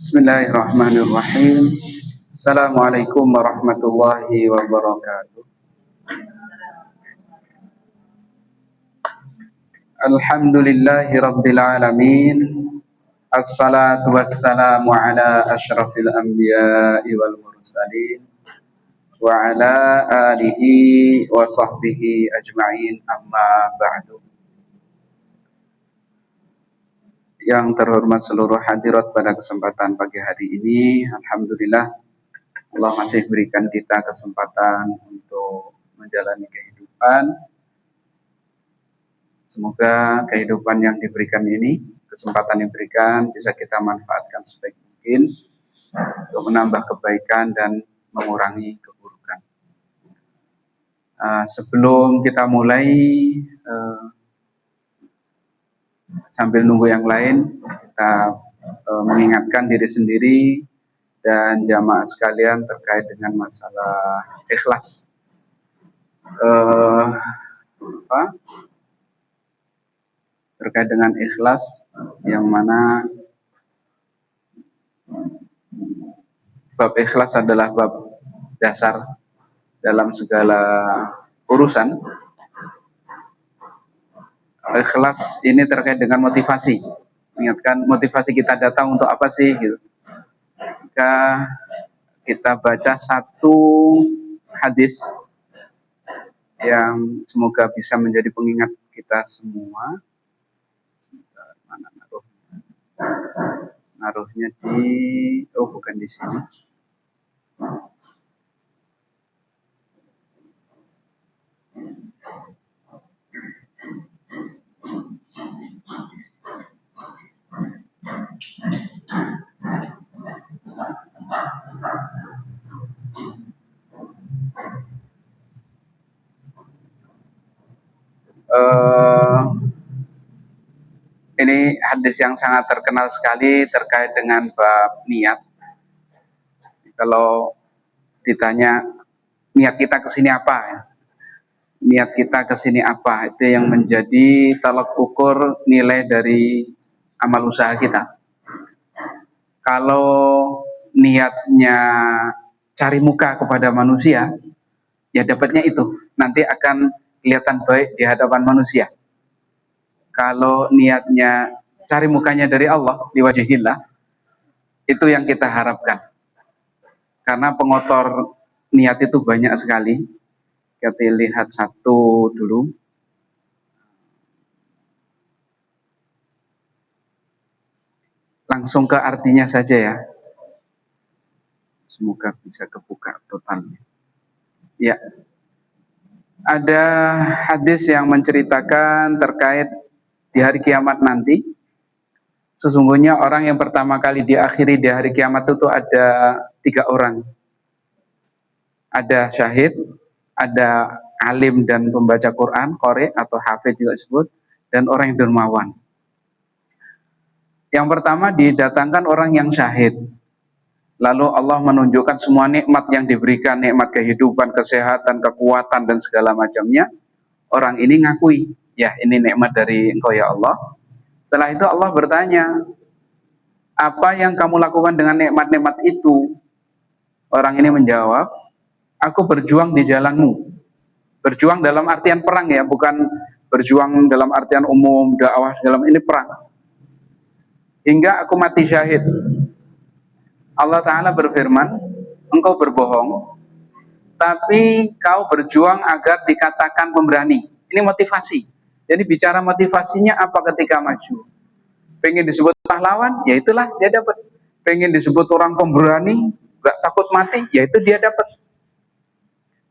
Bismillahirrahmanirrahim. Assalamualaikum warahmatullahi wabarakatuh. Alhamdulillahi rabbil alamin. Assalatu wassalamu ala asyrafil anbiya'i wal mursalin wa ala alihi wa sahbihi ajma'in, amma ba'du. Yang terhormat seluruh hadirat pada kesempatan pagi hari ini, alhamdulillah Allah masih berikan kita kesempatan untuk menjalani kehidupan. Semoga kehidupan yang diberikan ini, kesempatan yang diberikan, bisa kita manfaatkan sebaik mungkin untuk menambah kebaikan dan mengurangi keburukan. Sebelum kita mulai, sambil nunggu yang lain, kita mengingatkan diri sendiri dan jamaah sekalian terkait dengan masalah ikhlas. Terkait dengan ikhlas, yang mana bab ikhlas adalah bab dasar dalam segala urusan. Ikhlas ini terkait dengan motivasi. Ingatkan, motivasi kita datang untuk apa sih gitu. Jika kita baca satu hadis yang semoga bisa menjadi pengingat kita semua. Mana naruhnya di, bukan di sini. Ini hadis yang sangat terkenal sekali terkait dengan bab niat. Kalau ditanya niat kita ke sini apa ya? Niat kita ke sini apa? Itu yang menjadi tolak ukur nilai dari amal usaha kita. Kalau niatnya cari muka kepada manusia, ya dapatnya itu. Nanti akan kelihatan baik di hadapan manusia. Kalau niatnya cari mukanya dari Allah, liwajhillah, itu yang kita harapkan. Karena pengotor niat itu banyak sekali. Kita lihat satu dulu. Langsung ke artinya saja ya. Semoga bisa kebuka totalnya. Ya. Ada hadis yang menceritakan terkait di hari kiamat nanti. Sesungguhnya orang yang pertama kali diakhiri di hari kiamat itu ada 3 orang. Ada syahid, ada alim dan pembaca Quran, qori atau hafid juga disebut, dan orang yang dermawan. Yang pertama didatangkan orang yang syahid. Lalu Allah menunjukkan semua nikmat yang diberikan, nikmat kehidupan, kesehatan, kekuatan, dan segala macamnya. Orang ini ngakui, ya ini nikmat dari Engkau ya Allah. Setelah itu Allah bertanya, apa yang kamu lakukan dengan nikmat-nikmat itu? Orang ini menjawab, aku berjuang di jalanmu. Berjuang dalam artian perang ya, bukan berjuang dalam artian umum, dakwah dalam ini perang. Hingga aku mati syahid. Allah Ta'ala berfirman, engkau berbohong, tapi kau berjuang agar dikatakan pemberani. Ini motivasi. Jadi bicara motivasinya apa ketika maju? Pengen disebut pahlawan, ya itulah dia dapat. Pengen disebut orang pemberani, gak takut mati, ya itu dia dapat.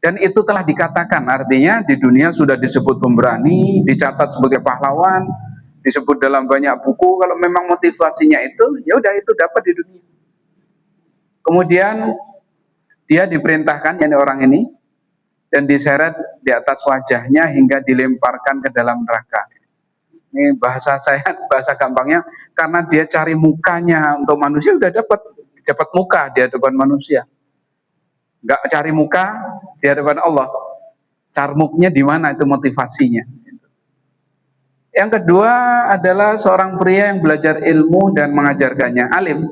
Dan itu telah dikatakan, artinya di dunia sudah disebut pemberani, dicatat sebagai pahlawan, disebut dalam banyak buku. Kalau memang motivasinya itu, ya udah itu dapat di dunia. Kemudian dia diperintahkan, yakni orang ini, dan diseret di atas wajahnya hingga dilemparkan ke dalam neraka. Ini bahasa saya, bahasa gampangnya, karena dia cari mukanya untuk manusia, udah dapat muka di hadapan manusia. Nggak cari muka di hadapan Allah. Carmuknya di mana itu motivasinya. Yang kedua adalah seorang pria yang belajar ilmu dan mengajarkannya, alim,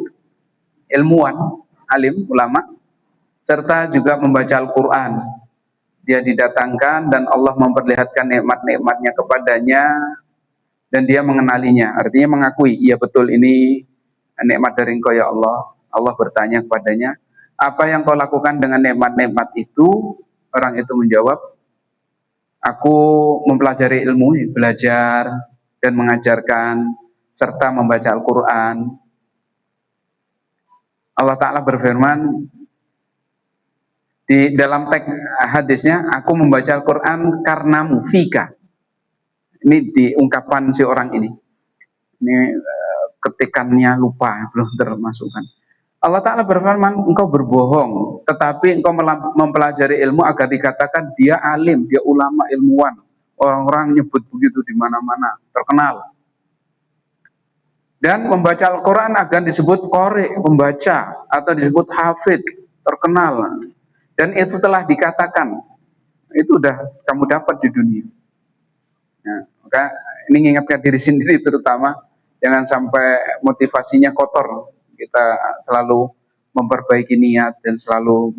ilmuwan, alim, ulama, serta juga membaca Al-Quran. Dia didatangkan dan Allah memperlihatkan nikmat-nikmatnya kepadanya dan dia mengenalinya, artinya mengakui, iya betul ini nikmat dari Engkau ya Allah. Allah bertanya kepadanya, apa yang kau lakukan dengan nikmat-nikmat itu? Orang itu menjawab, aku mempelajari ilmu, belajar dan mengajarkan serta membaca Al-Quran. Allah Ta'ala berfirman di dalam teks hadisnya, aku membaca Al-Quran karena mufika. Ini diungkapkan si orang ini. Ini ketikannya lupa, belum termasukkan. Allah Ta'ala berfirman, engkau berbohong, tetapi engkau mempelajari ilmu agar dikatakan dia alim, dia ulama, ilmuwan. Orang-orang nyebut begitu di mana-mana, terkenal. Dan membaca Al-Quran agar disebut qori, pembaca, atau disebut hafid, terkenal. Dan itu telah dikatakan, itu udah kamu dapat di dunia. Nah, maka ini mengingatkan diri sendiri terutama, jangan sampai motivasinya kotor. Kita selalu memperbaiki niat dan selalu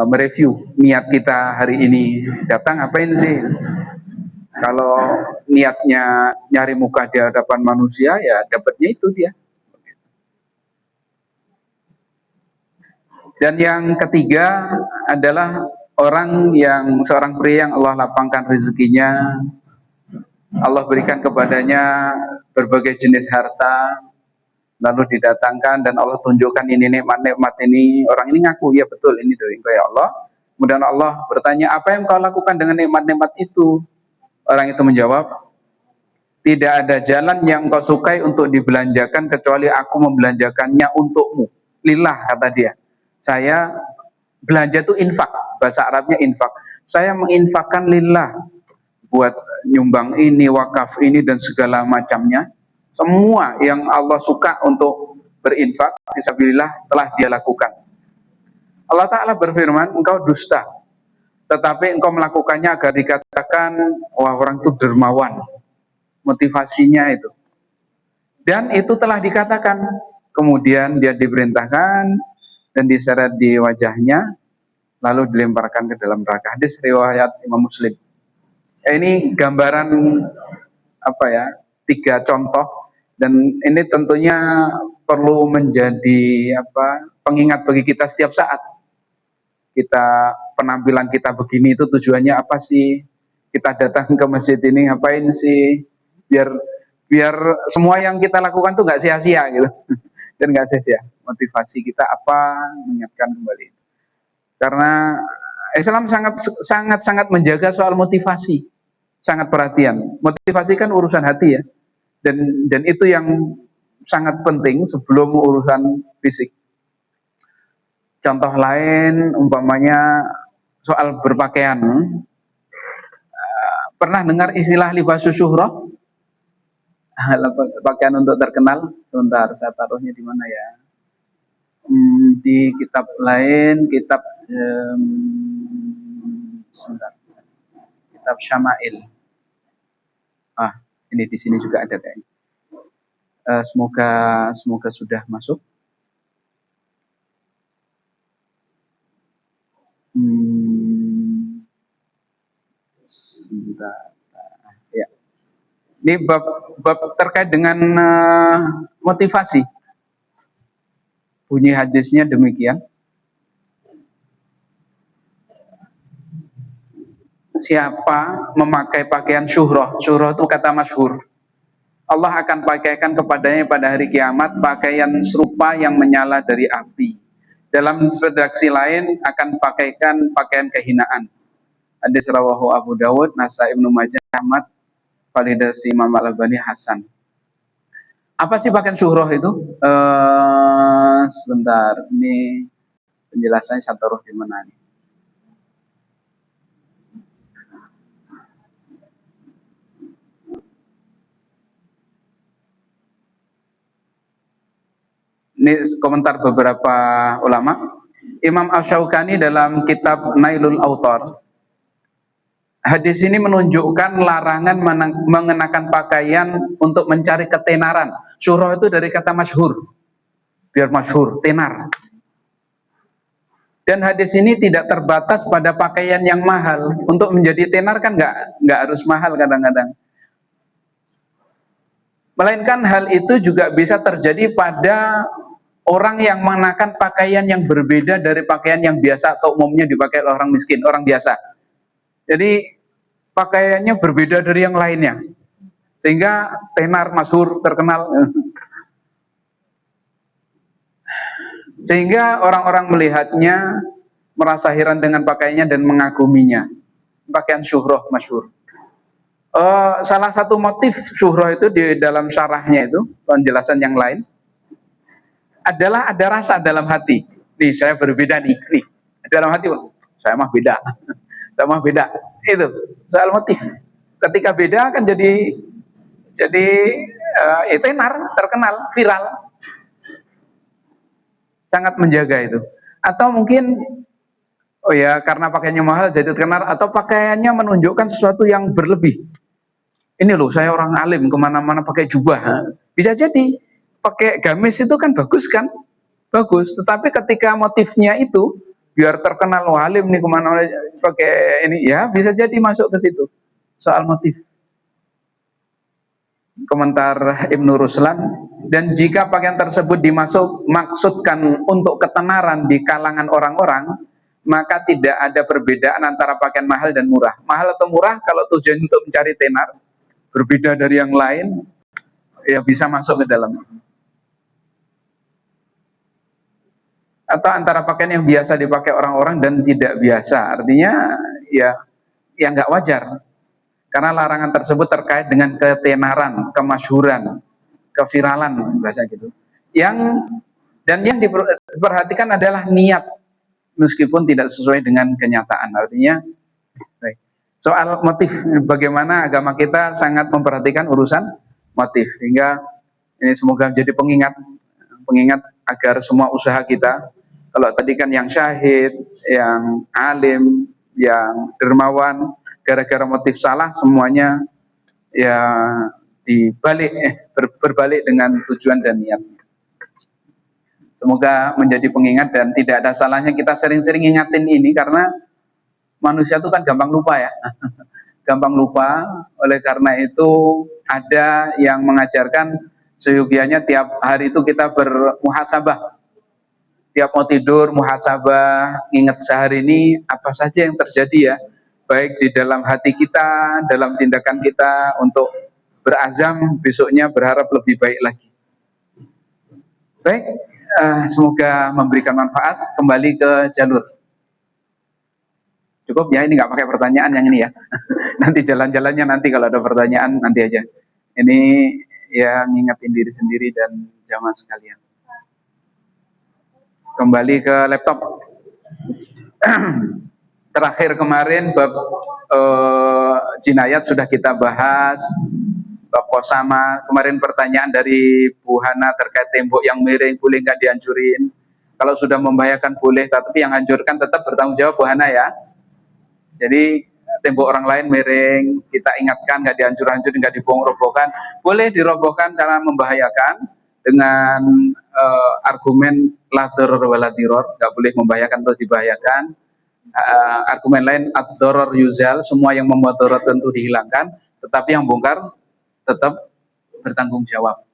mereview niat kita hari ini. Datang ngapain sih? Kalau niatnya nyari muka di hadapan manusia, ya dapatnya itu dia. Dan yang ketiga adalah seorang pria yang Allah lapangkan rezekinya, Allah berikan kepadanya berbagai jenis harta, lalu didatangkan dan Allah tunjukkan ini nikmat-nikmat ini. Orang ini ngaku, ya betul ini dari Engkau ya Allah. Kemudian Allah bertanya, apa yang kau lakukan dengan nikmat-nikmat itu? Orang itu menjawab, tidak ada jalan yang engkau sukai untuk dibelanjakan kecuali aku membelanjakannya untukmu. Lillah, kata dia. Saya belanja itu infak, bahasa Arabnya infak. Saya menginfakkan lillah, buat nyumbang ini, wakaf ini, dan segala macamnya. Semua yang Allah suka untuk berinfak, fisabilillah, telah dia lakukan. Allah Ta'ala berfirman, engkau dusta, tetapi engkau melakukannya agar dikatakan, wah orang itu dermawan. Motivasinya itu. Dan itu telah dikatakan. Kemudian dia diperintahkan dan diseret di wajahnya, lalu dilemparkan ke dalam neraka. Hadis riwayat Imam Muslim. Ini gambaran apa ya, 3 contoh, dan ini tentunya perlu menjadi pengingat bagi kita setiap saat. Penampilan kita begini itu tujuannya apa sih? Kita datang ke masjid ini ngapain sih? Biar semua yang kita lakukan tuh nggak sia-sia gitu. Dan nggak sia-sia. Motivasi kita apa? Mengingatkan kembali. Karena Islam sangat menjaga soal motivasi, sangat perhatian. Motivasi kan urusan hati ya, dan itu yang sangat penting sebelum urusan fisik. Contoh lain, umpamanya soal berpakaian. Pernah dengar istilah libasus syuhrah? Pakaian untuk terkenal. Sebentar, saya taruhnya di mana ya? Di kitab lain, kitab kitab Syama'il. Ini di sini juga ada kayaknya. Semoga sudah masuk. Ya. Ini bab terkait dengan motivasi. Bunyi hadisnya demikian. Siapa memakai pakaian syuhrah itu kata masyhur, Allah akan pakaikan kepadanya pada hari kiamat pakaian serupa yang menyala dari api. Dalam redaksi lain akan pakaikan pakaian kehinaan. Hadis rawahu Abu Dawud, Nasai, Ibnu Majah, Ahmad, validasi Imam Al-Albani Hasan. Apa sih pakaian syuhrah itu? Sebentar, ini penjelasannya saya taruh di mana nih? Ini komentar beberapa ulama. Imam Asy-Syaukani dalam kitab Nailul Autar, hadis ini menunjukkan larangan mengenakan pakaian untuk mencari ketenaran. Syuhrah itu dari kata masyhur, biar masyhur, tenar. Dan hadis ini tidak terbatas pada pakaian yang mahal. Untuk menjadi tenar kan nggak harus mahal kadang-kadang. Melainkan hal itu juga bisa terjadi pada orang yang mengenakan pakaian yang berbeda dari pakaian yang biasa atau umumnya dipakai oleh orang miskin, orang biasa. Jadi pakaiannya berbeda dari yang lainnya, sehingga tenar, masyhur, terkenal. Sehingga orang-orang melihatnya, merasa heran dengan pakaiannya dan mengaguminya. Pakaian syuhrah masyhur. Salah satu motif syuhrah itu di dalam syarahnya itu, penjelasan yang lain, adalah ada rasa dalam hati. Nih, saya berbeda nih. Dalam hati, saya mah beda. Saya mah beda. Itu soal motif. Ketika beda kan jadi tenar, terkenal, viral. Sangat menjaga itu. Atau mungkin karena pakaiannya mahal jadi terkenal, atau pakaiannya menunjukkan sesuatu yang berlebih. Ini loh, saya orang alim, kemana-mana pakai jubah. Bisa jadi pakai gamis itu kan bagus kan, bagus. Tetapi ketika motifnya itu biar terkenal alim nih, kemana-mana pakai ini, ya bisa jadi masuk ke situ soal motif. Komentar Ibnu Ruslan, dan jika pakaian tersebut dimaksudkan untuk ketenaran di kalangan orang-orang, maka tidak ada perbedaan antara pakaian mahal dan murah. Mahal atau murah kalau tujuan untuk mencari tenar, berbeda dari yang lain, ya bisa masuk ke dalam. Atau antara pakaian yang biasa dipakai orang-orang dan tidak biasa, artinya ya nggak wajar. Karena larangan tersebut terkait dengan ketenaran, kemasyhuran, keviralan, bahasa gitu. Yang diperhatikan adalah niat, meskipun tidak sesuai dengan kenyataan. Artinya, soal motif, bagaimana agama kita sangat memperhatikan urusan motif, hingga ini semoga menjadi pengingat agar semua usaha kita, kalau tadi kan yang syahid, yang alim, yang dermawan, gara-gara motif salah semuanya ya berbalik dengan tujuan dan niat. Semoga menjadi pengingat dan tidak ada salahnya kita sering-sering ingatin ini karena manusia itu kan gampang lupa ya. Gampang lupa, oleh karena itu ada yang mengajarkan seyogianya tiap hari itu kita bermuhasabah. Tiap mau tidur muhasabah, ingat sehari ini apa saja yang terjadi ya, baik di dalam hati kita, dalam tindakan kita, untuk berazam besoknya berharap lebih baik lagi. Baik, semoga memberikan manfaat. Kembali ke jalur. Cukup ya, ini nggak pakai pertanyaan yang ini ya. Nanti jalan-jalannya nanti kalau ada pertanyaan nanti aja. Ini ya ngingetin diri sendiri dan jamaah sekalian. Kembali ke laptop. Terakhir kemarin bab jinayat sudah kita bahas, bab kosama. Kemarin pertanyaan dari Bu Hana terkait tembok yang miring boleh nggak dihancurin? Kalau sudah membahayakan boleh, tapi yang hancurkan tetap bertanggung jawab Bu Hana ya. Jadi tembok orang lain miring, kita ingatkan nggak dihancur-hancurin, nggak dibongkar-robohkan. Boleh dirobohkan karena membahayakan dengan argumen la darar wala dirar, nggak boleh membahayakan atau dibahayakan. Argumen lain ad-darar yuzal, semua yang memudarat tentu dihilangkan, tetapi yang bongkar tetap bertanggung jawab.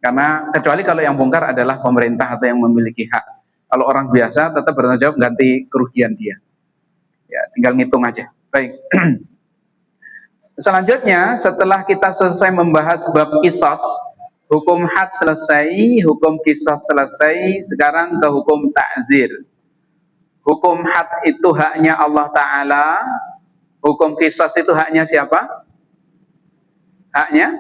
Karena kecuali kalau yang bongkar adalah pemerintah atau yang memiliki hak. Kalau orang biasa tetap bertanggung jawab ganti kerugian dia. Ya, tinggal ngitung aja. Baik. Selanjutnya, setelah kita selesai membahas bab kisos, hukum had selesai, hukum kisos selesai, sekarang ke hukum ta'zir. Hukum had itu haknya Allah Ta'ala, hukum kisos itu haknya siapa? Haknya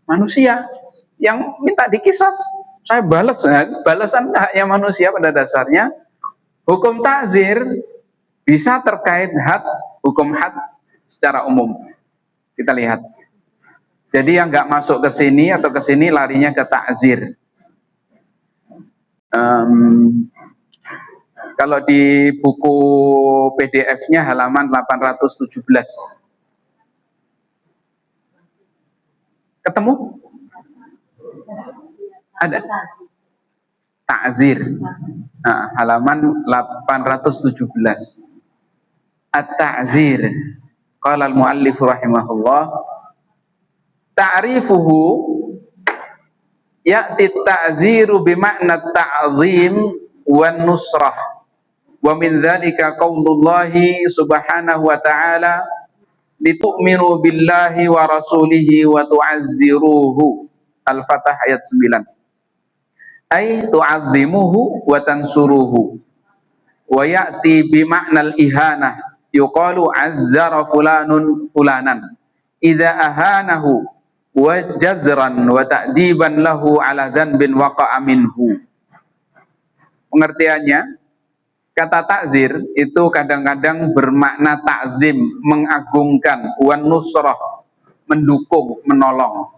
manusia yang minta dikisos. Saya balas, balasan haknya manusia pada dasarnya. Hukum ta'zir bisa terkait had, hukum had secara umum. Kita lihat. Jadi yang nggak masuk ke sini atau ke sini larinya ke ta'zir. Kalau di buku PDF-nya halaman 817. Ketemu? Ada? Ta'zir. Nah, halaman 817. At-ta'zir. Qala al-muallif rahimahullah, ta'rifuhu ya'ti ta'ziru bima'na ta'zim wan nusrah. Wa min dzalika qaulullahi subhanahu wa ta'ala litu'minu billahi wa rasulihi wa tu'azziruhu. Al-Fatah ayat 9. Ay tu'azzimuhu wa tansuruhu. Wa ya'ti bima'nal ihanah. Yuqalu azzara fulanun fulanan idza ahanahu wa jazran wa ta'diban lahu ala dhanbin waqa'a minhu. Pengertiannya, kata ta'zir itu kadang-kadang bermakna ta'zim, mengagungkan, wan nusrah, mendukung, menolong.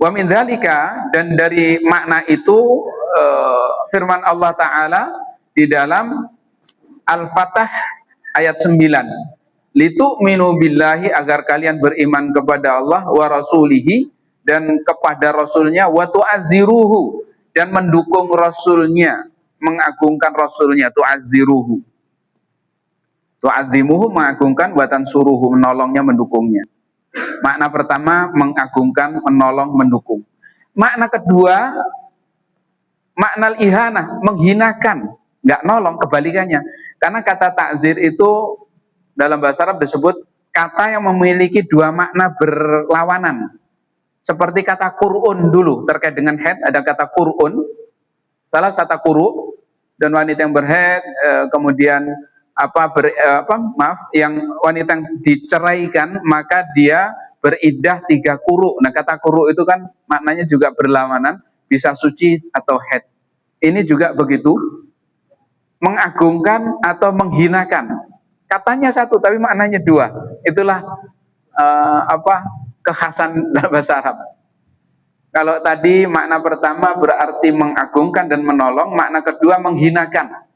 Wa min dzalika, dan dari makna itu firman Allah Ta'ala di dalam Al-Fatah ayat 9. Litu'minu billahi, agar kalian beriman kepada Allah, wa rasulihi, dan kepada rasulnya, wa tu'azziruhu, dan mendukung rasulnya, mengagungkan rasulnya, tu'azziruhu. Tu'azzimuhu mengagungkan, wa tansuruhu menolongnya, mendukungnya. Makna pertama mengagungkan, menolong, mendukung. Makna kedua makna ihanah, menghinakan, nggak nolong, kebalikannya. Karena kata ta'zir itu dalam bahasa Arab disebut kata yang memiliki dua makna berlawanan. Seperti kata Qur'un dulu, terkait dengan haid ada kata Qur'un. Salah satu quru, dan wanita yang berhaid, kemudian yang wanita yang diceraikan, maka dia beriddah 3 quru. Nah, kata quru itu kan maknanya juga berlawanan, bisa suci atau haid. Ini juga begitu, mengagungkan atau menghinakan. Katanya satu tapi maknanya 2. Itulah kekhasan dalam bahasa Arab. Kalau tadi makna pertama berarti mengagungkan dan menolong, makna kedua menghinakan.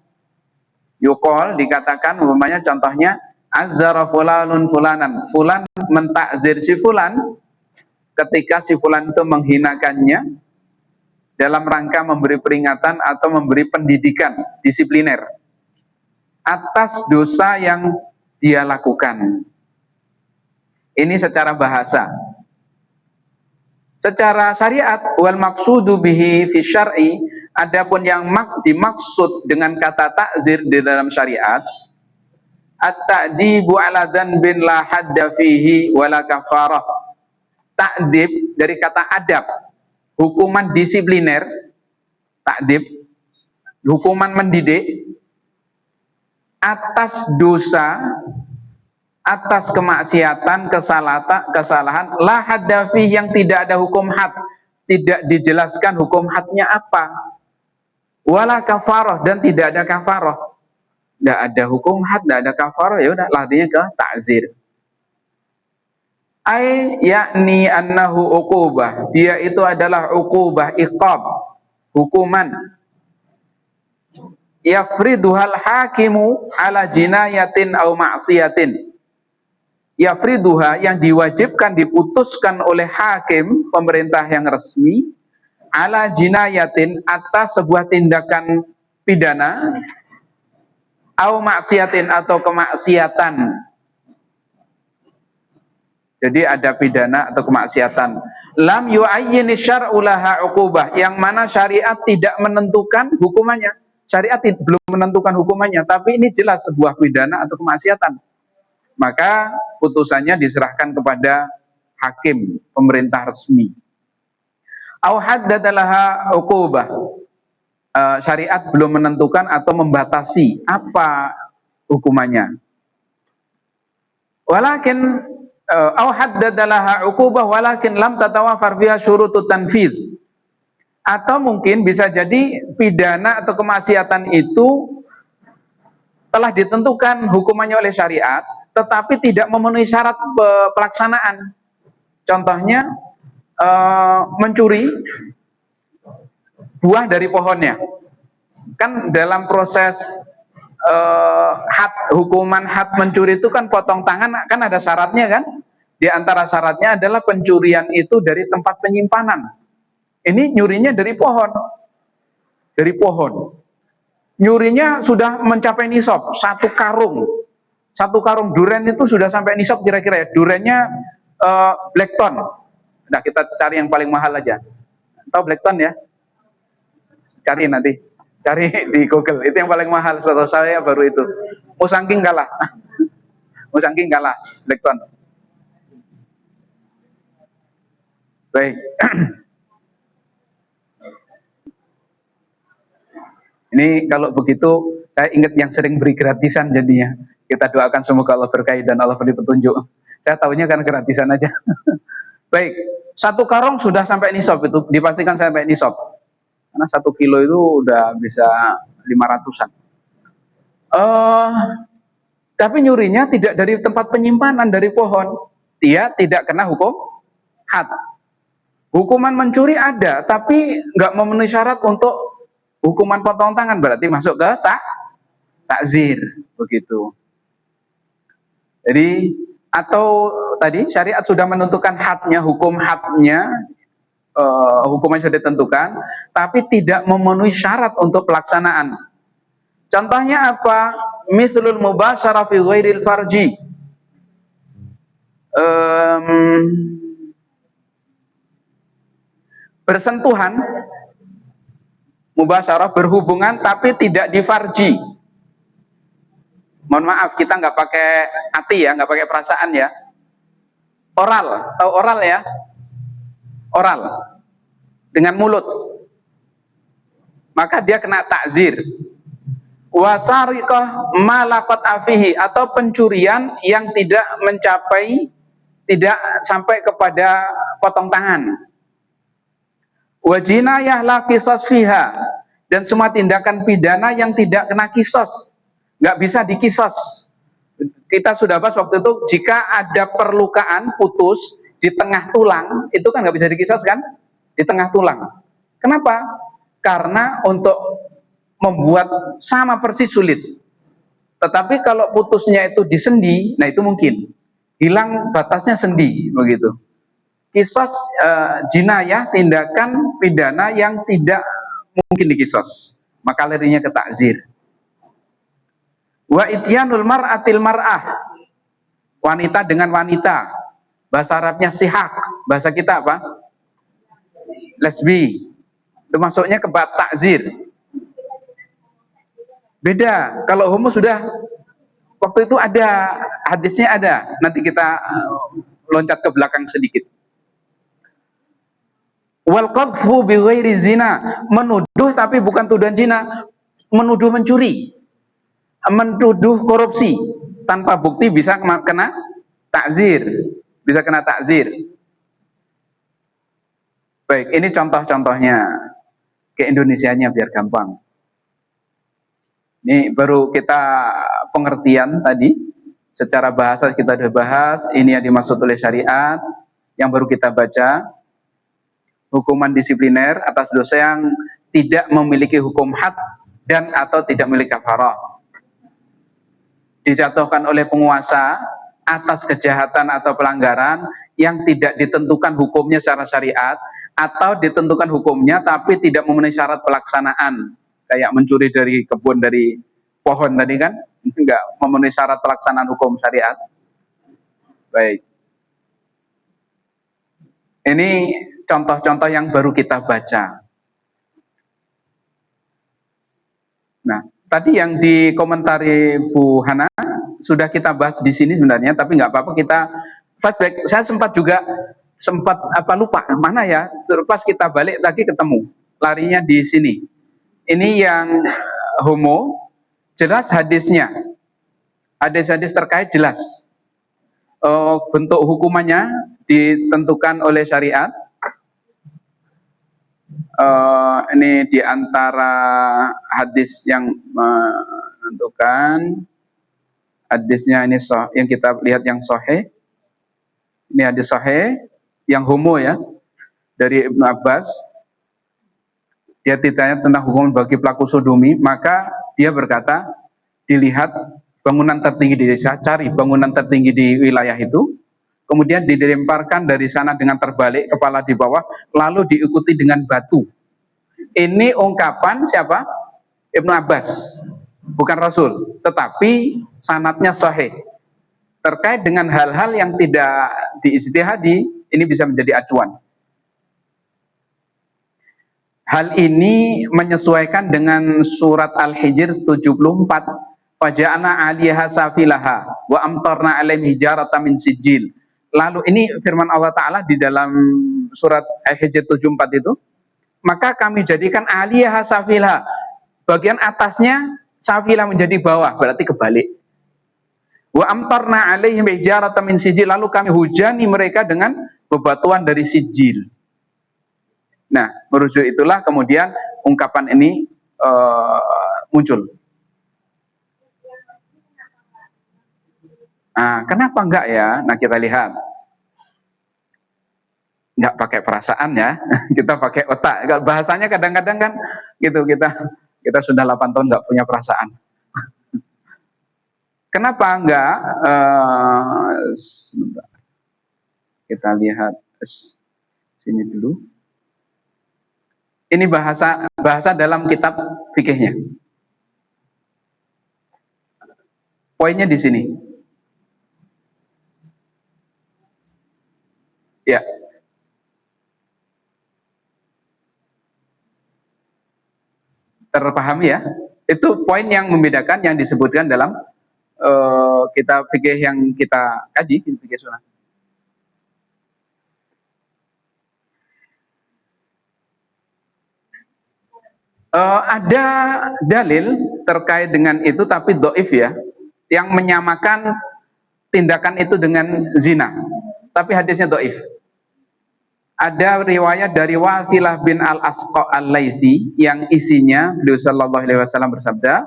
Yuqal, dikatakan umpamanya contohnya azzara fulanun fulanan. Fulan mentakzir si fulan ketika si fulan itu menghinakannya dalam rangka memberi peringatan atau memberi pendidikan disipliner atas dosa yang dia lakukan. Ini secara bahasa. Secara syariat, wal maksudu bihi fi syar'i, adapun yang dimaksud dengan kata takzir di dalam syariat, at-ta'dibu ala dzanbin la hadda fihi wala kafarah. Ta'dib dari kata adab, hukuman disipliner. Ta'dib, hukuman mendidik atas dosa, atas kemaksiatan, kesalahan, la hadda fihi, yang tidak ada hukum had, tidak dijelaskan hukum hadnya apa, wala kafarah, dan tidak ada kafarah. Tidak ada hukum had, tidak ada kafarah, ya udah larinya ke ta'zir. Ai yakni annahu uqubah, dia itu adalah uqubah, iqab, hukuman. Yafriduhal hakimu ala jinayatin au ma'siyatin. Yafriduha, yang diwajibkan, diputuskan oleh hakim, pemerintah yang resmi, ala jinayatin, atas sebuah tindakan pidana, au maksiatin, atau kemaksiatan. Jadi ada pidana atau kemaksiatan. Lam yu'ayyini syar'u laha uqubah, yang mana syariat tidak menentukan hukumannya. Syariat belum menentukan hukumannya, tapi ini jelas sebuah pidana atau kemaksiatan. Maka putusannya diserahkan kepada hakim, pemerintah resmi. Au haddada laha uqubah, syariat belum menentukan atau membatasi apa hukumannya. Walakin au haddada laha uqubah walakin lam tatawafar fiha syurutut tanfidz. Atau mungkin bisa jadi pidana atau kemaksiatan itu telah ditentukan hukumannya oleh syariat, tetapi tidak memenuhi syarat pelaksanaan. Contohnya mencuri buah dari pohonnya. Kan dalam proses hukuman had mencuri itu kan potong tangan, kan ada syaratnya kan? Di antara syaratnya adalah pencurian itu dari tempat penyimpanan. Ini nyurinya dari pohon. Dari pohon. Nyurinya sudah mencapai nisab, satu karung duren itu sudah sampai nisab kira-kira ya. Durennya Blackton. Nah, kita cari yang paling mahal aja. Tahu Blackton ya? Cari nanti. Cari di Google. Itu yang paling mahal. Setahu saya baru itu. Musangking kalah. Musangking kalah. Blackton. Baik. Ini kalau begitu saya ingat yang sering beri gratisan jadinya. Kita doakan semoga Allah berkahi dan Allah beri petunjuk. Saya tahunya kan gratisan aja. Baik, satu karung sudah sampai nisab, itu dipastikan sampai nisab. Karena 1 kilo itu udah bisa 500-an. Tapi nyurinya tidak dari tempat penyimpanan, dari pohon. Dia tidak kena hukum had. Hukuman mencuri ada, tapi nggak memenuhi syarat untuk hukuman potong tangan, berarti masuk ke takzir, begitu. Jadi atau tadi syariat sudah menentukan hadnya, hukum hadnya, hukuman sudah ditentukan, tapi tidak memenuhi syarat untuk pelaksanaan. Contohnya apa? Mithlul mubasyarah fi ghairil farji. Bersentuhan, mubasyarah, berhubungan tapi tidak di farji. Mohon maaf, kita nggak pakai hati ya, nggak pakai perasaan ya. Oral, tahu oral ya? Oral, dengan mulut. Maka dia kena takzir. Wasariqah malaqat afihi, atau pencurian yang tidak mencapai, tidak sampai kepada potong tangan. Wajinayah la qisas fiha, dan semua tindakan pidana yang tidak kena kisos, nggak bisa dikisos. Kita sudah bahas waktu itu, jika ada perlukaan putus di tengah tulang, itu kan nggak bisa dikisos kan? Di tengah tulang. Kenapa? Karena untuk membuat sama persis sulit. Tetapi kalau putusnya itu di sendi, nah itu mungkin. Hilang batasnya sendi, begitu. Kisos jinayah, tindakan pidana yang tidak mungkin dikisos, maka larinya ke takzir. Wa ityanul mar'atil mar'ah, wanita dengan wanita, bahasa Arabnya sihak, bahasa kita apa? Lesbi. Itu masuknya ke bab takzir. Beda, kalau homo sudah waktu itu ada hadisnya, ada. Nanti kita loncat ke belakang sedikit. Wal qadfu bi ghairi zina, menuduh tapi bukan tuduhan zina, menuduh mencuri, menuduh korupsi tanpa bukti bisa kena takzir, bisa kena takzir. Baik, ini contoh-contohnya ke Indonesianya biar gampang. Ini baru kita pengertian tadi, secara bahasa kita sudah bahas, ini yang dimaksud oleh syariat, yang baru kita baca, hukuman disipliner atas dosa yang tidak memiliki hukum had dan atau tidak memiliki kafarah. Dijatuhkan oleh penguasa atas kejahatan atau pelanggaran yang tidak ditentukan hukumnya secara syariat, atau ditentukan hukumnya tapi tidak memenuhi syarat pelaksanaan, kayak mencuri dari kebun, dari pohon tadi kan, enggak memenuhi syarat pelaksanaan hukum syariat. Baik, ini contoh-contoh yang baru kita baca. Nah, tadi yang dikomentari Bu Hana sudah kita bahas di sini sebenarnya, tapi nggak apa-apa, kita flashback. Saya sempat lupa mana ya, terus kita balik lagi ketemu, larinya di sini. Ini yang homo, jelas hadisnya, hadis-hadis terkait jelas. Bentuk hukumannya ditentukan oleh syariat. Ini diantara hadis yang menentukan, hadisnya ini yang kita lihat yang sahih. Ini hadis sahih yang homo ya, dari Ibnu Abbas. Dia ditanya tentang hukuman bagi pelaku sodomi, maka dia berkata, dilihat bangunan tertinggi di desa, cari bangunan tertinggi di wilayah itu, kemudian dilemparkan dari sana dengan terbalik, kepala di bawah, lalu diikuti dengan batu. Ini ungkapan siapa? Ibnu Abbas, bukan Rasul, tetapi sanadnya sahih. Terkait dengan hal-hal yang tidak diijtihadi, ini bisa menjadi acuan. Hal ini menyesuaikan dengan surat Al-Hijr 74, faja'ana 'aliyaha safilaha wa amtarna 'alaihim hijaratan min sijil. Lalu ini firman Allah Ta'ala di dalam surat Al-Hijr 74 itu, maka kami jadikan 'aliyaha safilaha, bagian atasnya safilah menjadi bawah, berarti kebalik. Wa amtarna 'alaihim hijaratan min sijil, lalu kami hujani mereka dengan bebatuan dari sijil. Nah, merujuk itulah kemudian ungkapan ini muncul. Nah, kenapa enggak ya? Nah, kita lihat. Enggak pakai perasaan ya, kita pakai otak. Bahasanya kadang-kadang kan gitu, kita sudah 8 tahun enggak punya perasaan. Kenapa enggak? Kita lihat sini dulu. Ini bahasa dalam kitab fikihnya. Poinnya di sini. Ya. Terpahami ya? Itu poin yang membedakan yang disebutkan dalam kitab fikih yang kita kaji, fikih sunnah. Ada dalil terkait dengan itu, tapi doif ya, yang menyamakan tindakan itu dengan zina, tapi hadisnya doif. Ada riwayat dari Wathilah bin Al-Asqa Al-Laythi yang isinya beliau sallallahu alaihi wasallam bersabda,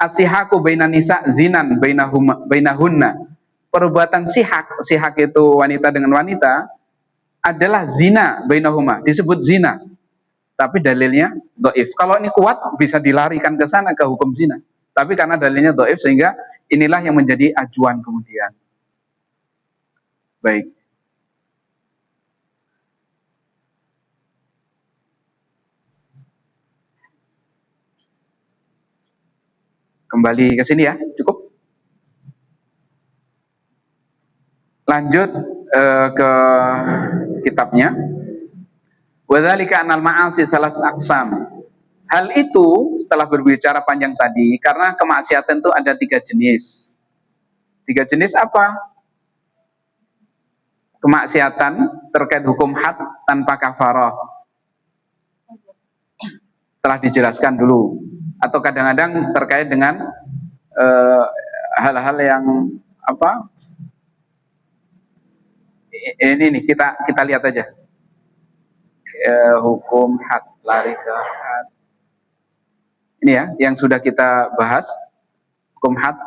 as-sihaku bainan nisa zinan bainahunna. Perbuatan sihak itu wanita dengan wanita adalah zina bainahuma, disebut zina. Tapi dalilnya doif. Kalau ini kuat bisa dilarikan ke sana, ke hukum zina. Tapi karena dalilnya doif, sehingga inilah yang menjadi acuan kemudian. Baik. Kembali ke sini ya, cukup. Lanjut ke kitabnya. Wadzalika anal ma'asi salat aqsam. Hal itu setelah berbicara panjang tadi, karena kemaksiatan itu ada 3 jenis. 3 jenis apa? Kemaksiatan terkait hukum had tanpa kafarah. Telah dijelaskan dulu. Atau kadang-kadang terkait dengan hal-hal yang apa? Ini nih kita lihat aja. Hukum had, lari ke had. Ini ya, yang sudah kita bahas. Hukum had,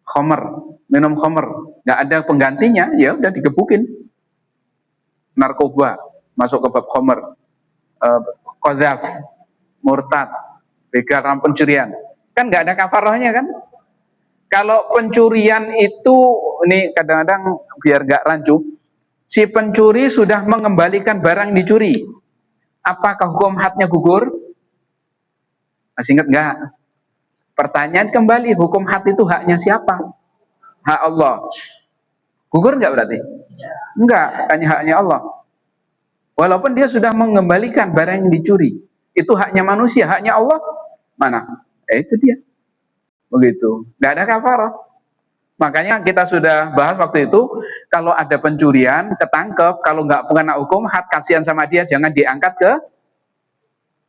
khomer, minum khomer, nggak ada penggantinya, ya udah digebukin. Narkoba, masuk ke bab khomer. Qadzaf, murtad, begal dalam pencurian. Kan nggak ada kafarahnya kan? Kalau pencurian itu, ini kadang-kadang biar nggak rancu, si pencuri sudah mengembalikan barang yang dicuri. Apakah hukum hadnya gugur? Masih ingat nggak? Pertanyaan kembali, hukum had itu haknya siapa? Hak Allah. Gugur nggak berarti? Enggak, hanya haknya Allah. Walaupun dia sudah mengembalikan barang yang dicuri, itu haknya manusia, haknya Allah mana? Itu dia. Begitu. Nggak ada kafarah. Makanya kita sudah bahas waktu itu, kalau ada pencurian, ketangkep, kalau nggak kena hukum had, kasihan sama dia, jangan diangkat ke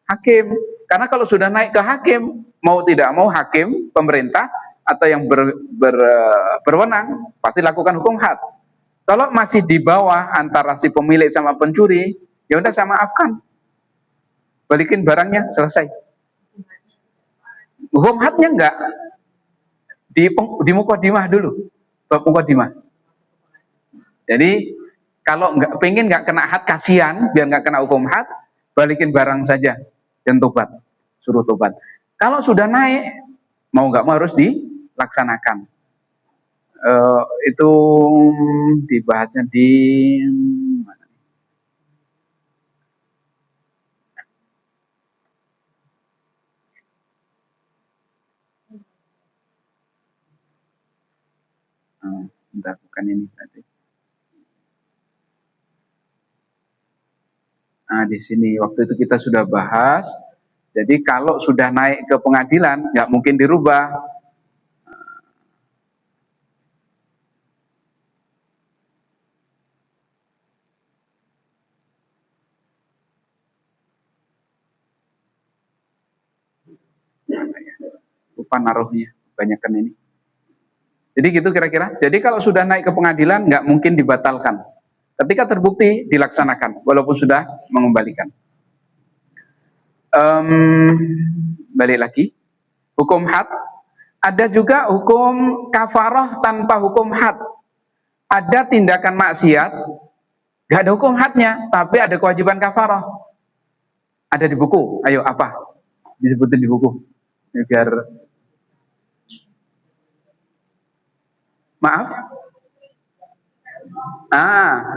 hakim. Karena kalau sudah naik ke hakim, mau tidak mau hakim, pemerintah, atau yang berwenang, pasti lakukan hukum had. Kalau masih di bawah antara si pemilik sama pencuri, ya udah saya maafkan. Balikin barangnya, selesai. Hukum hadnya enggak. Di muqaddimah dulu. Bab muqaddimah. Jadi, kalau pengen nggak kena had, kasihan, biar nggak kena hukum had, balikin barang saja. Dan tobat, suruh tobat. Kalau sudah naik, mau nggak mau harus dilaksanakan. Itu dibahasnya di mana? Bentar, bukan ini tadi. Nah, di sini waktu itu kita sudah bahas. Jadi kalau sudah naik ke pengadilan, nggak mungkin dirubah. Lupa naruhnya, banyakkan ini. Jadi gitu kira-kira. Jadi kalau sudah naik ke pengadilan, nggak mungkin dibatalkan. Ketika terbukti, dilaksanakan, walaupun sudah mengembalikan. Balik lagi. Hukum had. Ada juga hukum kafarah tanpa hukum had. Ada tindakan maksiat, nggak ada hukum hadnya, tapi ada kewajiban kafarah. Ada di buku. Ayo, apa? Disebutin di buku. Biar maaf.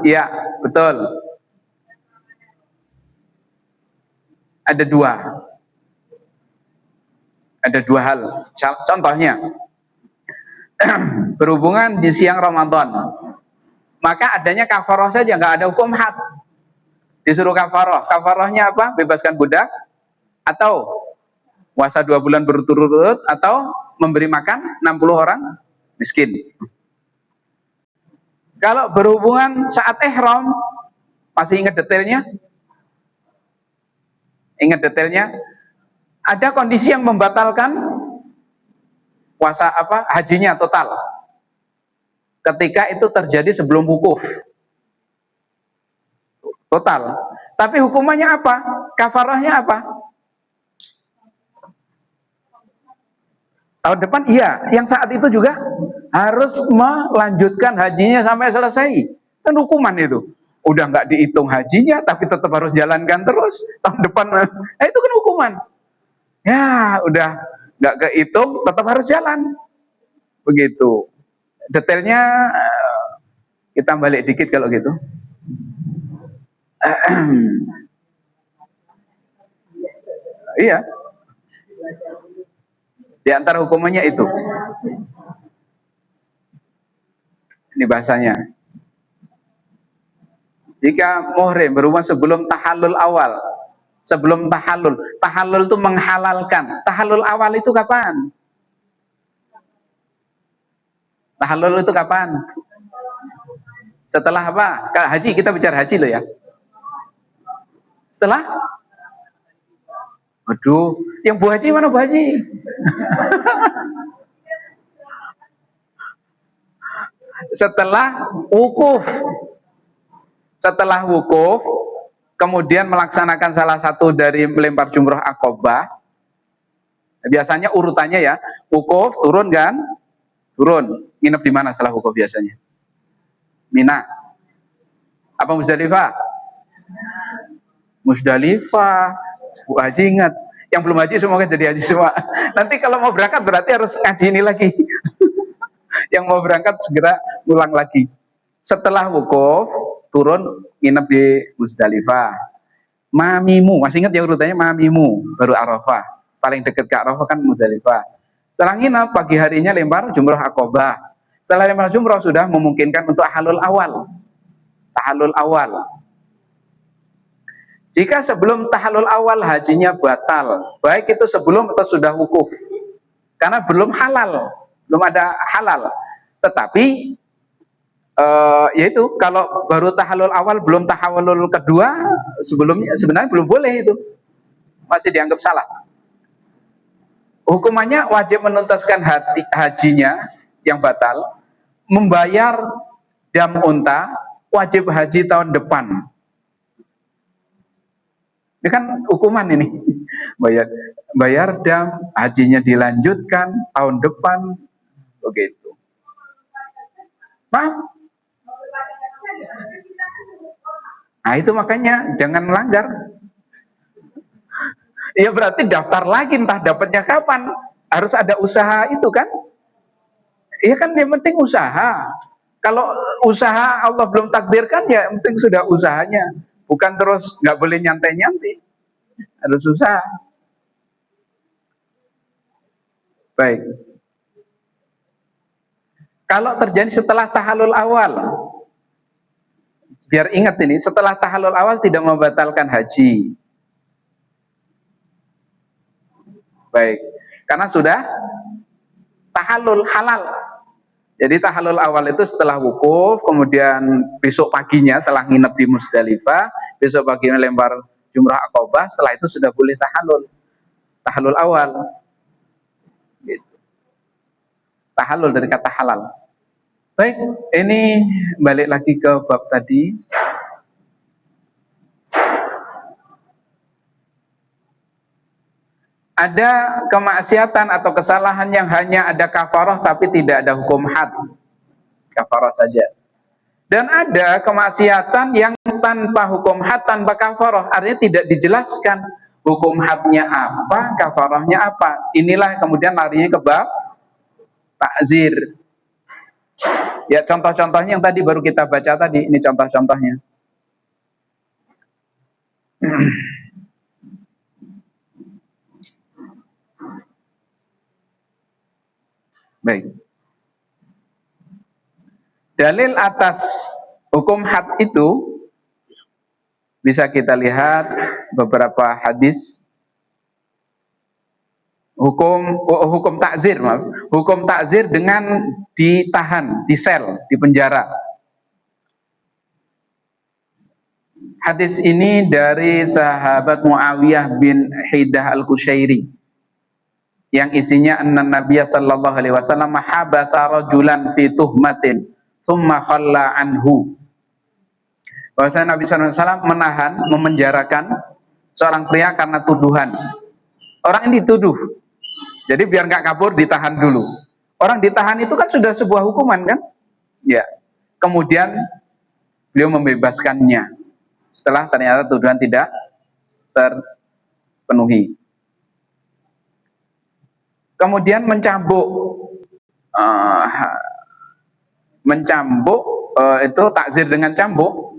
Iya, betul. Ada dua. Ada dua hal. Contohnya, berhubungan di siang Ramadan, maka adanya kafarah saja, nggak ada hukum had. Disuruh kafarah. Kafarahnya apa? Bebaskan budak, atau puasa 2 bulan berturut-turut, atau memberi makan 60 orang miskin. Kalau berhubungan saat ihram, masih ingat detailnya? Ingat detailnya? Ada kondisi yang membatalkan puasa hajinya total. Ketika itu terjadi sebelum wukuf. Total. Tapi hukumannya apa? Kafarahnya apa? Tahun depan iya, yang saat itu juga harus melanjutkan hajinya sampai selesai. Kan hukuman itu. Udah nggak dihitung hajinya, tapi tetap harus jalankan terus. Tahun depan, itu kan hukuman. Ya, udah nggak kehitung, tetap harus jalan. Begitu. Detailnya kita balik dikit kalau gitu. Iya. Di antara hukumannya itu. Ini bahasanya. Jika muhrim berumrah sebelum tahallul awal, sebelum tahallul, tahallul itu menghalalkan. Tahallul awal itu kapan? Tahallul itu kapan? Setelah apa? Haji, kita bicara haji loh ya. Setelah? Aduh, yang Bu Haji mana Bu Haji? Setelah wukuf. Setelah wukuf, kemudian melaksanakan salah satu dari melempar jumroh akobah. Biasanya urutannya ya, wukuf turun kan? Turun. Nginep di mana setelah wukuf biasanya? Mina. Apa Musdalifah? Musdalifah. Bu Haji ingat. Yang belum haji semoga jadi haji semua. Nanti kalau mau berangkat berarti harus ngaji ini lagi. Yang mau berangkat segera ulang lagi. Setelah wukuf turun nginep di Musdalifah. Mamimu, masih ingat ya urutannya? Mamimu baru Arafah. Paling dekat ke Arafah kan Musdalifah. Setelah nginep pagi harinya lempar jumroh akobah. Setelah lempar jumroh sudah memungkinkan untuk tahallul awal. Tahallul awal. Jika sebelum tahallul awal hajinya batal, baik itu sebelum atau sudah wukuf, karena belum halal, belum ada halal. Tetapi yaitu kalau baru tahallul awal belum tahallul kedua, sebelumnya sebenarnya belum boleh itu, masih dianggap salah. Hukumannya wajib menuntaskan hajinya yang batal, membayar dam unta, wajib haji tahun depan. Ini kan hukuman ini, bayar dam, hajinya dilanjutkan tahun depan, begitu. Nah itu makanya jangan melanggar. Ya berarti daftar lagi, entah dapatnya kapan. Harus ada usaha itu kan? Iya kan, yang penting usaha. Kalau usaha Allah belum takdirkan, ya yang penting sudah usahanya. Bukan terus nggak boleh nyantai-nyantai. Harus usaha. Baik. Kalau terjadi setelah tahallul awal, biar ingat ini, setelah tahallul awal tidak membatalkan haji. Baik, karena sudah tahallul halal. Jadi tahallul awal itu setelah wukuf, kemudian besok paginya telah nginep di Musdalifah, besok paginya lempar jumrah akobah, setelah itu sudah boleh tahallul. Tahallul awal. Gitu. Tahallul dari kata halal. Baik, ini balik lagi ke bab tadi. Ada kemaksiatan atau kesalahan yang hanya ada kafarah tapi tidak ada hukum had. Kafarah saja. Dan ada kemaksiatan yang tanpa hukum had, tanpa kafarah, artinya tidak dijelaskan hukum hadnya apa, kafarahnya apa. Inilah kemudian larinya ke bab takzir. Ya, contoh-contohnya yang tadi baru kita baca tadi, ini contoh-contohnya. Baik. Dalil atas hukum had itu bisa kita lihat beberapa hadis. Hukum takzir, maaf. Hukum takzir dengan ditahan, di sel, di penjara. Hadis ini dari sahabat Muawiyah bin Hidah al-Qushairi, yang isinya anna Nabiya sallallahu alaihi wasallam habasa rajulan fi tuhmatin thumma khalla anhu. Bahwasanya Nabi sallallahu alaihi wasallam menahan, memenjarakan seorang pria karena tuduhan. Orang ini dituduh, jadi biar nggak kabur ditahan dulu. Orang ditahan itu kan sudah sebuah hukuman kan? Ya. Kemudian beliau membebaskannya setelah ternyata tuduhan tidak terpenuhi. Kemudian mencambuk itu takzir dengan cambuk.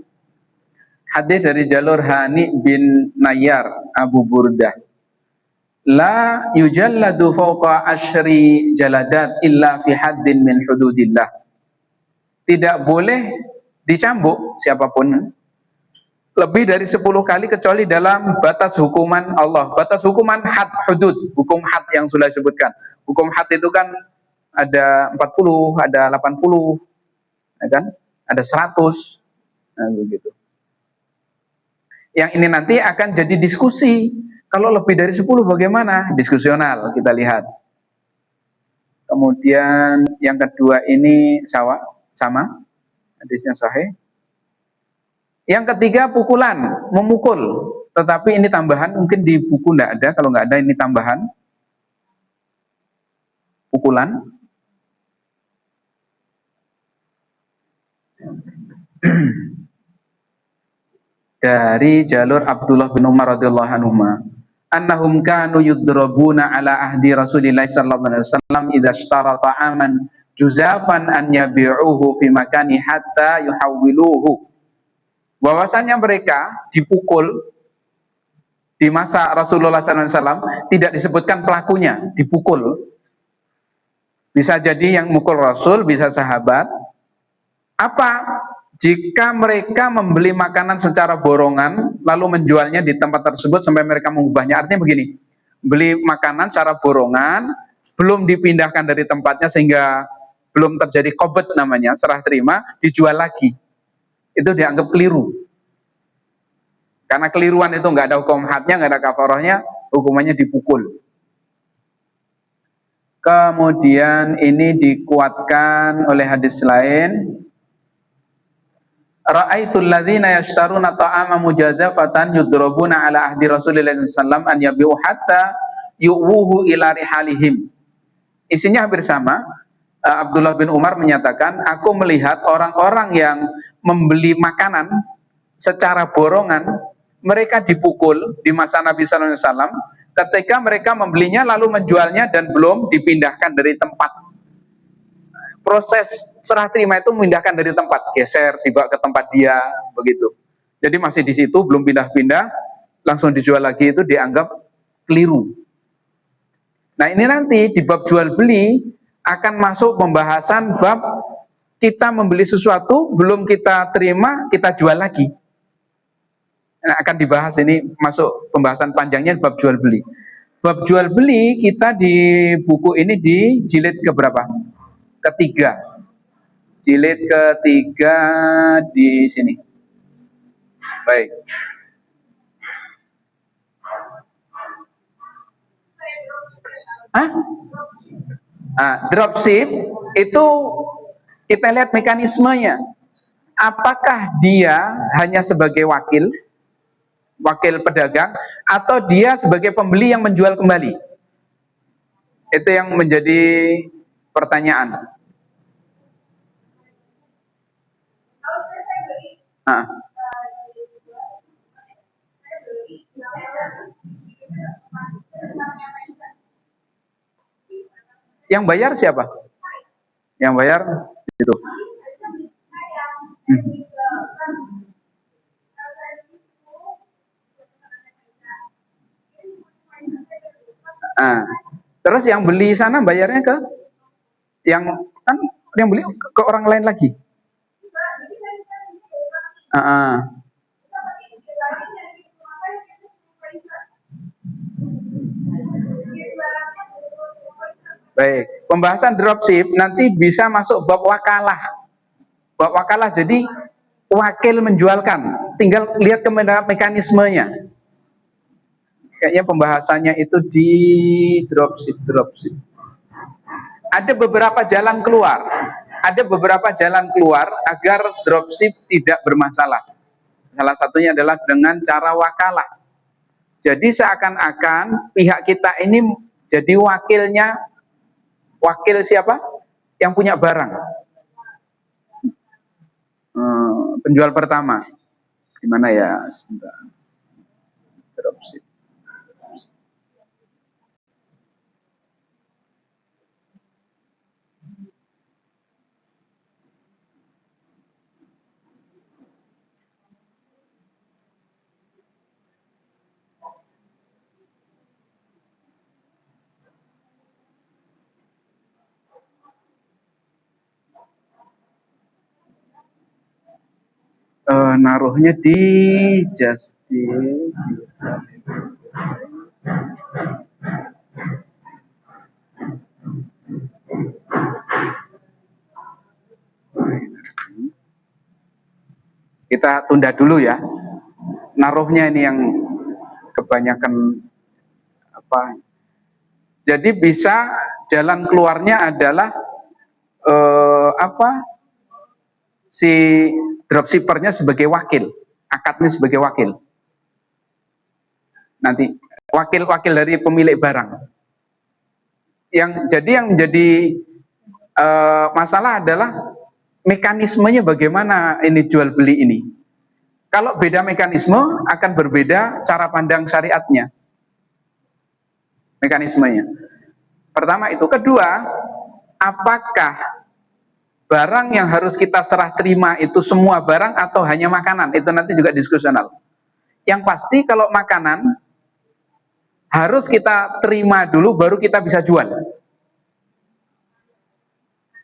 Hadis dari jalur Hani bin Nayyar Abu Burdah. la yujalladu fawqa asyri jaladat illa fi haddin min hududillah. Tidak boleh dicambuk siapapun lebih dari 10 kali kecuali dalam batas hukuman Allah. Batas hukuman had, hudud, hukum had yang sudah disebutkan. Hukum had itu kan ada 40, ada 80, ya kan? Ada 100. Nah, begitu. Yang ini nanti akan jadi diskusi. Kalau lebih dari 10 bagaimana? Diskusional, kita lihat. Kemudian yang kedua ini sama, hadisnya sahih. Yang ketiga pukulan, memukul. Tetapi ini tambahan, mungkin di buku tidak ada. Kalau nggak ada ini tambahan. Pukulan. Dari jalur Abdullah bin Umar radhiyallahu anhu, annahum kanu yudrabuna ala ahdi Rasulillah sallallahu alaihi wasallam idza ishtara ta'aman juzafan an yabi'uhu fi makani hatta yuhawwiluhu. Bahwasanya mereka dipukul di masa Rasulullah SAW, tidak disebutkan pelakunya, dipukul. Bisa jadi yang mukul Rasul, bisa sahabat. Apa? Jika mereka membeli makanan secara borongan, lalu menjualnya di tempat tersebut sampai mereka mengubahnya. Artinya begini, beli makanan secara borongan, belum dipindahkan dari tempatnya sehingga belum terjadi qobet namanya, serah terima, dijual lagi. Itu dianggap keliru. Karena keliruan itu nggak ada hukum hadnya, nggak ada kafarahnya, hukumannya dipukul. Kemudian ini dikuatkan oleh hadis lain. Ra'aitul ladzina yashtaruna ta'ama mujazafatan yudrabuna ala ahdi Rasulillah sallallahu an yabi'u hatta yu'wuhu ila rihalihim. Isinya hampir sama. Abdullah bin Umar menyatakan, aku melihat orang-orang yang membeli makanan secara borongan, mereka dipukul di masa Nabi sallallahu alaihi wasallam ketika mereka membelinya lalu menjualnya dan belum dipindahkan dari tempat. Proses serah terima itu memindahkan dari tempat, geser, dibawa ke tempat dia, begitu. Jadi masih di situ, belum pindah-pindah, langsung dijual lagi, itu dianggap keliru. Nah ini nanti di bab jual beli akan masuk pembahasan bab kita membeli sesuatu, belum kita terima, kita jual lagi. Nah, akan dibahas ini, masuk pembahasan panjangnya bab jual beli. Bab jual beli kita di buku ini di jilid keberapa? Ketiga, jilid ketiga di sini. Baik. Dropship itu kita lihat mekanismenya. Apakah dia hanya sebagai wakil pedagang, atau dia sebagai pembeli yang menjual kembali? Itu yang menjadi pertanyaan. Yang bayar siapa? Yang bayar itu. Terus yang beli sana bayarnya ke yang kan yang beli ke orang lain lagi. Baik, pembahasan dropship nanti bisa masuk bab wakalah. Bab wakalah jadi wakil menjualkan, tinggal lihat ke mekanismenya. Kayaknya pembahasannya itu di dropship. Ada beberapa jalan keluar. Ada beberapa jalan keluar agar dropship tidak bermasalah. Salah satunya adalah dengan cara wakalah. Jadi seakan-akan pihak kita ini jadi wakilnya. Wakil siapa? Yang punya barang. Penjual pertama. Gimana ya? Sebentar. Dropship. naruhnya di kita tunda dulu ya. Naruhnya ini yang kebanyakan apa. Jadi bisa jalan keluarnya adalah si dropshippernya sebagai wakil, akadnya sebagai wakil. Nanti wakil dari pemilik barang. Yang menjadi masalah adalah mekanismenya bagaimana ini jual beli ini. Kalau beda mekanisme akan berbeda cara pandang syariatnya. Mekanismenya. Pertama itu. Kedua, apakah barang yang harus kita serah terima itu semua barang atau hanya makanan? Itu nanti juga diskusional. Yang pasti kalau makanan harus kita terima dulu baru kita bisa jual.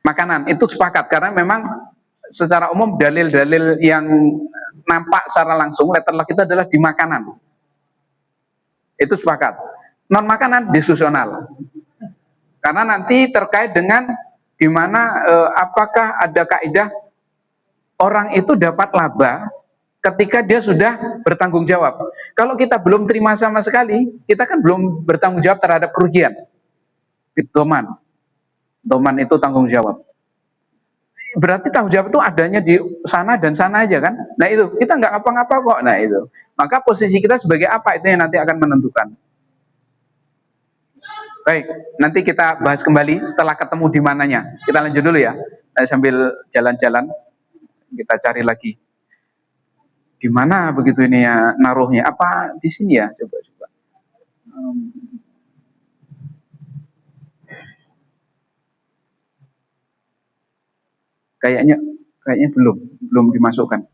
Makanan itu sepakat karena memang secara umum dalil-dalil yang nampak secara langsung letter luck itu adalah di makanan. Itu sepakat. Non makanan diskusional. Karena nanti terkait dengan di mana apakah ada kaidah orang itu dapat laba ketika dia sudah bertanggung jawab. Kalau kita belum terima sama sekali, kita kan belum bertanggung jawab terhadap kerugian. Doman. Doman itu tanggung jawab. Berarti tanggung jawab itu adanya di sana dan sana aja kan? Nah itu, kita nggak ngapa-ngapa kok. Nah itu. Maka posisi kita sebagai apa itu yang nanti akan menentukan. Baik, nanti kita bahas kembali setelah ketemu di mananya. Kita lanjut dulu ya. Sambil jalan-jalan, kita cari lagi. Di mana begitu ini ya naruhnya? Apa di sini ya? Coba. Kayaknya belum dimasukkan.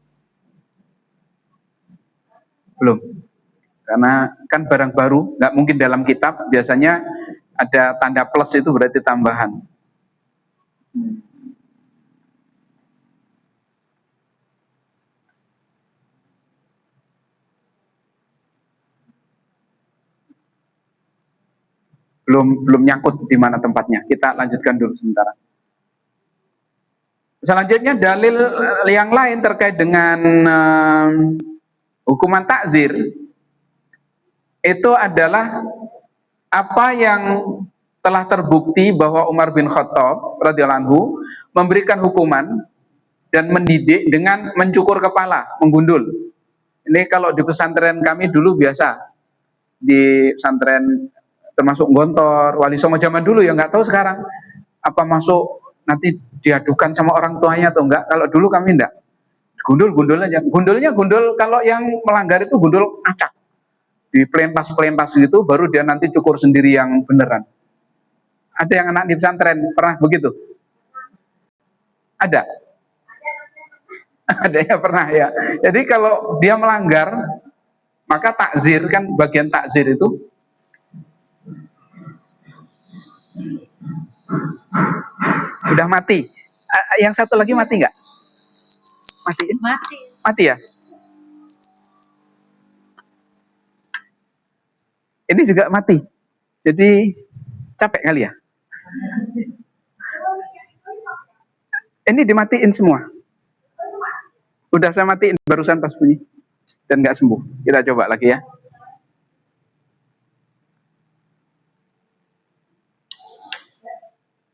Belum. Karena kan barang baru, nggak mungkin dalam kitab, biasanya ada tanda plus itu berarti tambahan. Belum nyangkut di mana tempatnya. Kita lanjutkan dulu sementara. Selanjutnya dalil yang lain terkait dengan hukuman takzir itu adalah apa yang telah terbukti bahwa Umar bin Khattab radhiyallahu anhu memberikan hukuman dan mendidik dengan mencukur kepala, menggundul. Ini kalau di pesantren kami dulu biasa, di pesantren termasuk Gontor, Wali Songo zaman dulu ya, nggak tahu sekarang apa masuk nanti diadukan sama orang tuanya atau enggak. Kalau dulu kami enggak, gundul aja. Gundulnya kalau yang melanggar itu gundul acak, di pelentas gitu, baru dia nanti cukur sendiri yang beneran. Ada yang anak di pesantren pernah begitu? Ada? Ada ya, pernah ya. Jadi kalau dia melanggar, maka takzir, kan bagian takzir itu sudah mati. Yang satu lagi mati nggak? Matiin? Mati ya? Ini juga mati. Jadi capek kali ya? Ini dimatiin semua. Udah saya matiin barusan pas bunyi dan nggak sembuh. Kita coba lagi ya.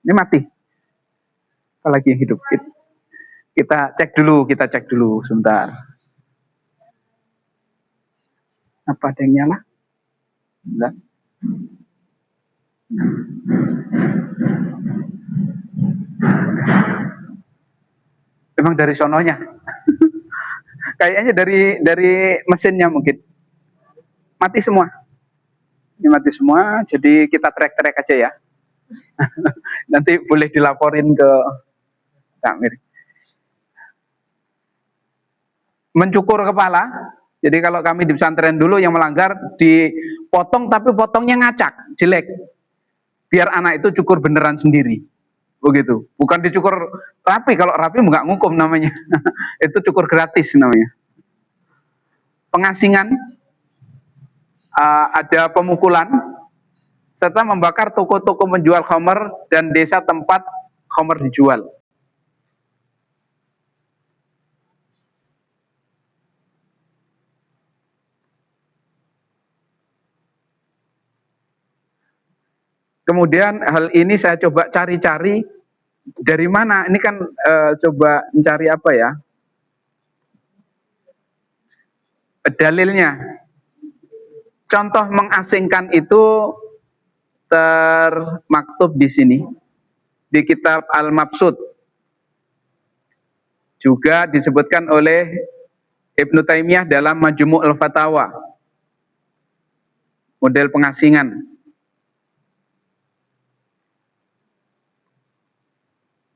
Ini mati. Apalagi yang hidup. Kita cek dulu sebentar. Apa ada yang nyala? Enggak. Memang dari sononya. Kayaknya dari mesinnya mungkin. Mati semua. Ini mati semua, jadi kita track aja ya. Nanti boleh dilaporin ke Takmir. Mencukur kepala. Jadi kalau kami di pesantren dulu yang melanggar dipotong, tapi potongnya ngacak, jelek. Biar anak itu cukur beneran sendiri. Begitu. Bukan dicukur rapi, kalau rapi nggak ngukum namanya. Itu cukur gratis namanya. pengasingan, ada pemukulan, serta membakar toko-toko menjual khamr dan desa tempat khamr dijual. Kemudian hal ini saya coba cari-cari dari mana. Ini kan coba mencari apa ya? Dalilnya. Contoh mengasingkan itu termaktub di sini di kitab Al-Mabsut. Juga disebutkan oleh Ibnu Taimiyah dalam Majmu' al-Fatawa. Model pengasingan.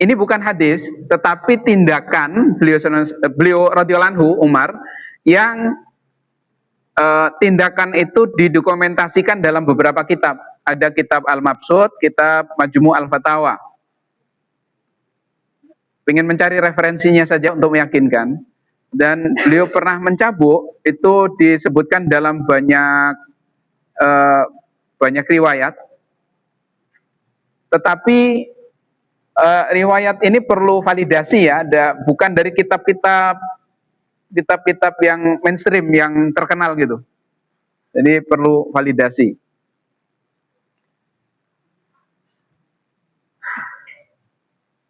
Ini bukan hadis, tetapi tindakan beliau radhiyallahu anhu Umar yang tindakan itu didokumentasikan dalam beberapa kitab. Ada kitab Al-Mabsut, kitab Majmu' al-Fatawa. Pengen mencari referensinya saja untuk meyakinkan. Dan beliau pernah mencabuk, itu disebutkan dalam banyak riwayat. Tetapi riwayat ini perlu validasi ya, bukan dari kitab-kitab yang mainstream yang terkenal gitu. Jadi perlu validasi.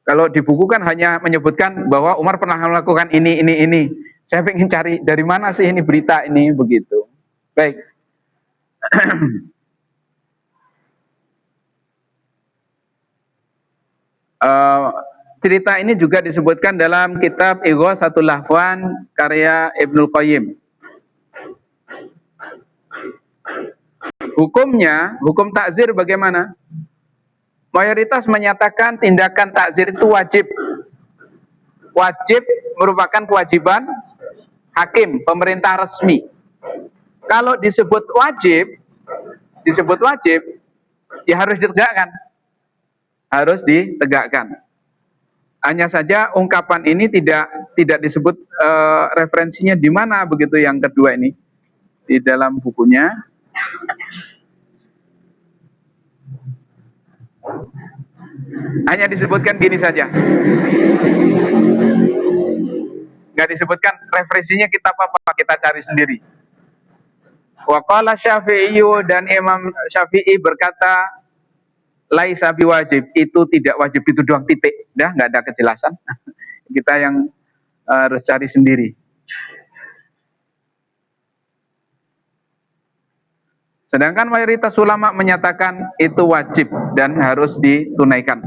Kalau di buku kan hanya menyebutkan bahwa Umar pernah melakukan ini. Saya ingin cari dari mana sih ini berita ini begitu. Baik. Cerita ini juga disebutkan dalam kitab Ighatsatul Lahfan karya Ibnul Qayyim. Hukumnya, hukum takzir bagaimana? Mayoritas menyatakan tindakan takzir itu wajib. Wajib merupakan kewajiban hakim, pemerintah resmi. Kalau disebut wajib, ya harus ditegakkan. Harus ditegakkan. Hanya saja ungkapan ini tidak disebut referensinya di mana begitu yang kedua ini di dalam bukunya. Hanya disebutkan gini saja. Nggak disebutkan referensinya kitab apa, kita cari sendiri. Wa qala Syafi'i, dan Imam Syafi'i berkata, laisa biwajib, itu tidak wajib, itu doang titik. Dah nggak ada kejelasan. Kita yang harus cari sendiri. Sedangkan mayoritas ulama menyatakan itu wajib dan harus ditunaikan.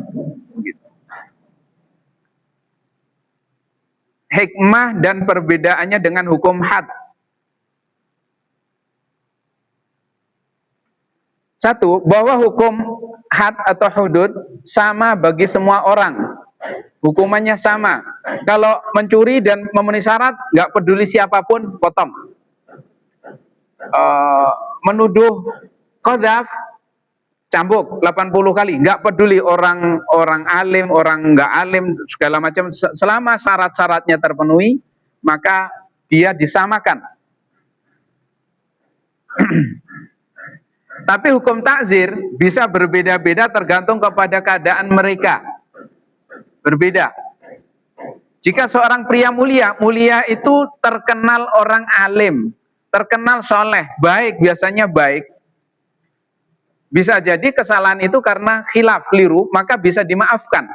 Hikmah dan perbedaannya dengan hukum had. Satu, bahwa hukum had atau hudud sama bagi semua orang. Hukumannya sama. Kalau mencuri dan memenuhi syarat, nggak peduli siapapun, potong. Menuduh qadzaf, cambuk 80 kali. Nggak peduli orang alim, orang nggak alim, segala macam. Selama syarat-syaratnya terpenuhi, maka dia disamakan. Tapi hukum takzir bisa berbeda-beda tergantung kepada keadaan mereka. Berbeda. Jika seorang pria mulia itu terkenal orang alim, terkenal soleh, baik, biasanya baik. Bisa jadi kesalahan itu karena khilaf, keliru, maka bisa dimaafkan.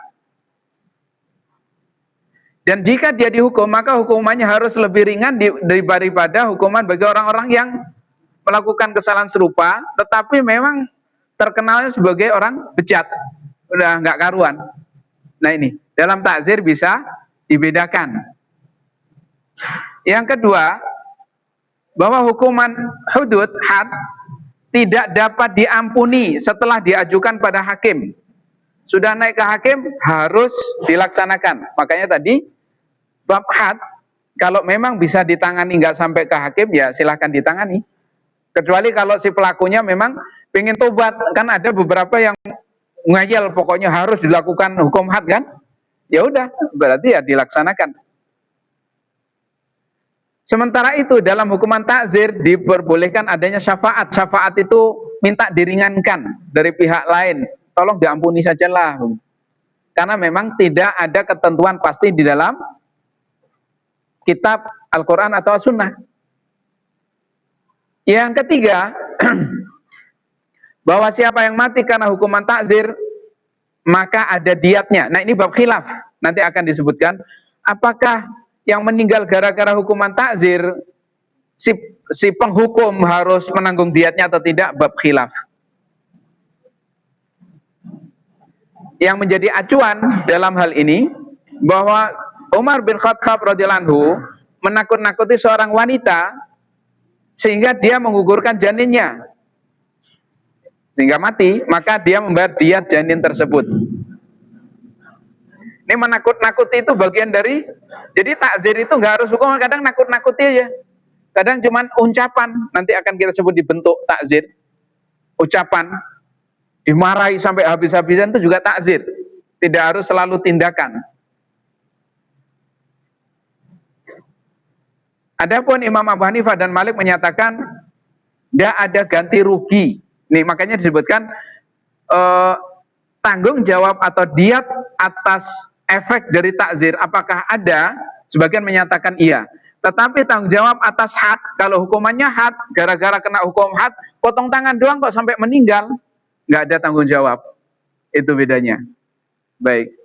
Dan jika dia dihukum, maka hukumannya harus lebih ringan daripada hukuman bagi orang-orang yang melakukan kesalahan serupa, tetapi memang terkenalnya sebagai orang bejat, udah nggak karuan. Nah ini, dalam takzir bisa dibedakan. Yang kedua, bahwa hukuman hudud, had, tidak dapat diampuni setelah diajukan pada hakim. Sudah naik ke hakim, harus dilaksanakan. Makanya tadi, bab had, kalau memang bisa ditangani nggak sampai ke hakim, ya silahkan ditangani. Kecuali kalau si pelakunya memang pengen tobat, kan ada beberapa yang ngayal pokoknya harus dilakukan hukum had kan? Ya udah, berarti ya dilaksanakan. Sementara itu dalam hukuman takzir diperbolehkan adanya syafaat. Syafaat itu minta diringankan dari pihak lain. Tolong diampuni sajalah. Karena memang tidak ada ketentuan pasti di dalam kitab Al-Quran atau Sunnah. Yang ketiga, bahwa siapa yang mati karena hukuman takzir, maka ada diatnya. Nah, ini bab khilaf. Nanti akan disebutkan apakah yang meninggal gara-gara hukuman takzir si penghukum harus menanggung diatnya atau tidak, bab khilaf. Yang menjadi acuan dalam hal ini bahwa Umar bin Khattab radhiyallahu anhu menakut-nakuti seorang wanita sehingga dia menggugurkan janinnya sehingga mati, maka dia membayar diat janin tersebut. Ini menakut-nakuti itu bagian dari, jadi takzir itu nggak harus hukuman, kadang nakut-nakuti aja, kadang cuman ucapan, nanti akan kita sebut di bentuk takzir, ucapan, dimarahi sampai habis-habisan itu juga takzir, tidak harus selalu tindakan. Adapun Imam Abu Hanifah dan Malik menyatakan tidak ada ganti rugi. Nih makanya disebutkan tanggung jawab atau diat atas efek dari takzir apakah ada? Sebagian menyatakan iya. Tetapi tanggung jawab atas had, kalau hukumannya had, gara-gara kena hukum had, potong tangan doang kok sampai meninggal, nggak ada tanggung jawab. Itu bedanya. Baik.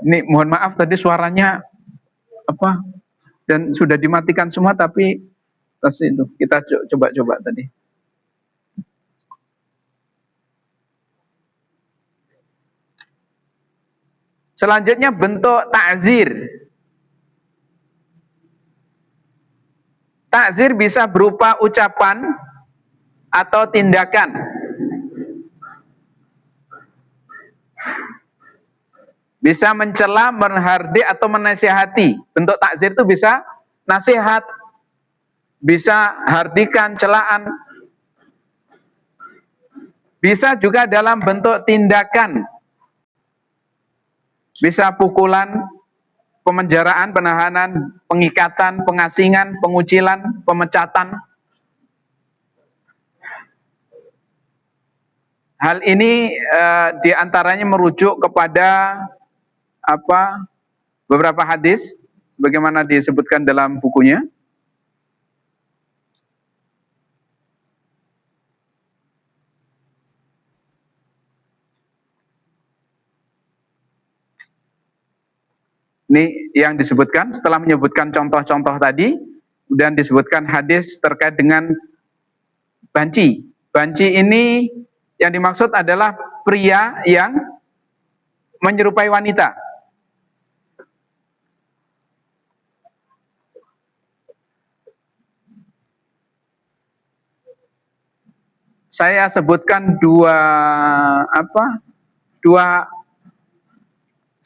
Ini mohon maaf tadi suaranya apa? Dan sudah dimatikan semua tapi tas itu kita coba tadi. Selanjutnya bentuk takzir. Takzir bisa berupa ucapan atau tindakan. Bisa mencela, menghardik atau menasihati. Bentuk takzir itu bisa nasihat, bisa hardikan, celaan. Bisa juga dalam bentuk tindakan. Bisa pukulan, pemenjaraan, penahanan, pengikatan, pengasingan, pengucilan, pemecatan. Hal ini diantaranya merujuk kepada beberapa hadis, bagaimana disebutkan dalam bukunya. Ini yang disebutkan setelah menyebutkan contoh-contoh tadi, dan disebutkan hadis terkait dengan banci. Banci ini yang dimaksud adalah pria yang menyerupai wanita. Saya sebutkan dua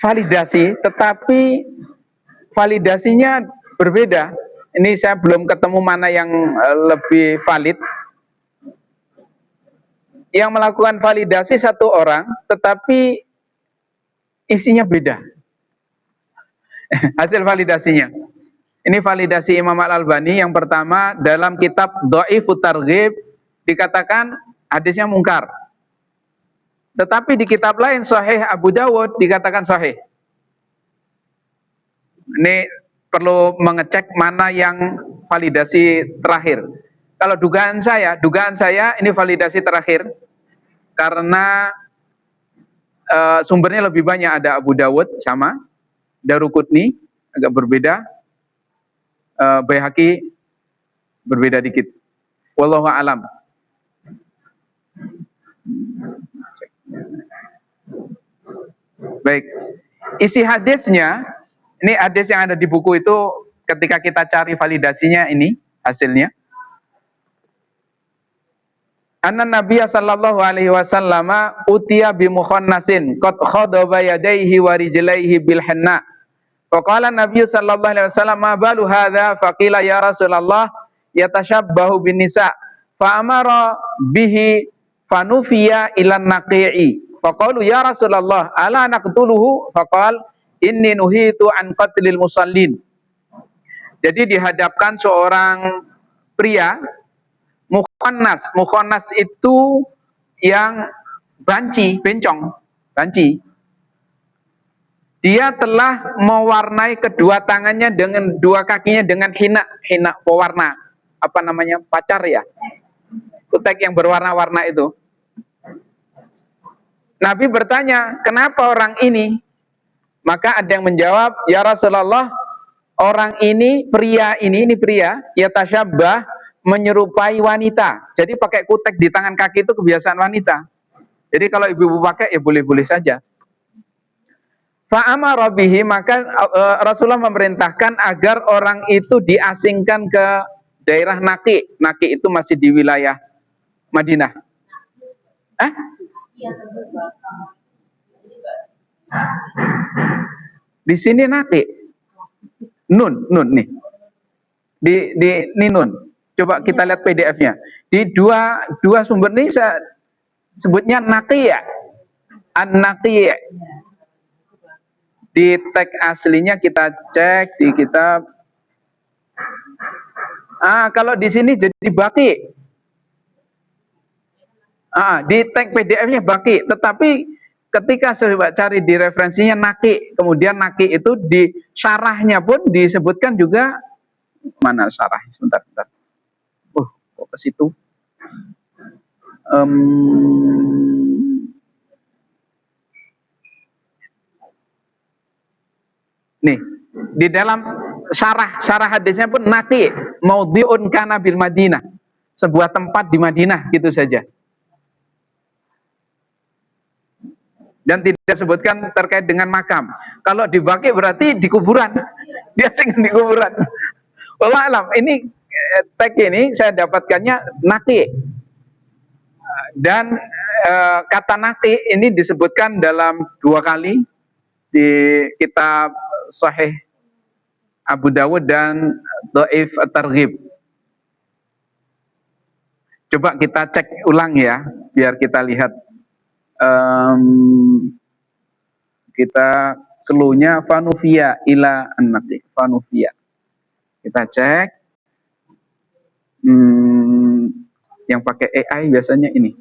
validasi, tetapi validasinya berbeda. Ini saya belum ketemu mana yang lebih valid. Yang melakukan validasi satu orang, tetapi isinya beda. Hasil validasinya. Ini validasi Imam Al-Albani yang pertama dalam kitab Dhaifut Targhib dikatakan hadisnya mungkar. Tetapi di kitab lain Sahih Abu Dawud dikatakan sahih. Ini perlu mengecek mana yang validasi terakhir. Kalau dugaan saya ini validasi terakhir karena sumbernya lebih banyak, ada Abu Dawud sama, Daruqutni agak berbeda, Baihaqi berbeda dikit. Wallahu a'lam. Baik, isi hadisnya, ini hadis yang ada di buku itu ketika kita cari validasinya ini hasilnya. Anna Nabiya sallallahu alaihi wasallam utiya bi mukhannasin qad khadaba yadayhi wa rijlaihi bil hanna. Wa qala Nabiy sallallahu alaihi wasallam ma balu hadza faqila ya Rasulullah yatashabbahu bin nisa fa amara bihi fanufiya ilan naqi'i. Faqalu ya Rasulullah ala naqtuluhu? Faqal inni nuhitu an qatlil musallin. Jadi dihadapkan seorang pria mukhannas. Mukhannas itu yang banci, bencong, banci. Dia telah mewarnai kedua tangannya dengan dua kakinya dengan hina pewarna, apa namanya, pacar ya, kutek yang berwarna-warna itu. Nabi bertanya, kenapa orang ini? Maka ada yang menjawab, ya Rasulullah, orang ini pria, ini pria, ya tasyabbah, menyerupai wanita. Jadi pakai kutek di tangan kaki itu kebiasaan wanita. Jadi kalau ibu-ibu pakai ya boleh-boleh saja. Fa'amara bihi, maka Rasulullah memerintahkan agar orang itu diasingkan ke daerah Naqi. Naqi itu masih di wilayah Madinah. Di sini Naqi. Nun nih. Di Nun. Coba kita lihat PDF-nya. Di dua sumber ini saya sebutnya Naqi ya. An-Naqi. Di teks aslinya kita cek di kitab. Kalau di sini jadi Baqi. Di teks PDF-nya Baqi, tetapi ketika saya cari di referensinya Naqi, kemudian Naqi itu di syarahnya pun disebutkan juga, mana syarah? Sebentar. Kok ke situ? Nih, di dalam syarah hadisnya pun Naqi, maudhi'un kana bil Madinah, sebuah tempat di Madinah, gitu saja. Dan tidak disebutkan terkait dengan makam. Kalau di Baqi berarti di kuburan. Dia asingkan di kuburan. Wallah alam, ini teks ini saya dapatkannya Naqi. Dan kata Naqi ini disebutkan dalam 2 kali di kitab Sahih Abu Dawud dan Dhaif At-Targhib. Coba kita cek ulang ya, biar kita lihat. Kita keluhnya fanufia ila an-Naqi, fanufia. Kita cek. Yang pakai AI biasanya ini.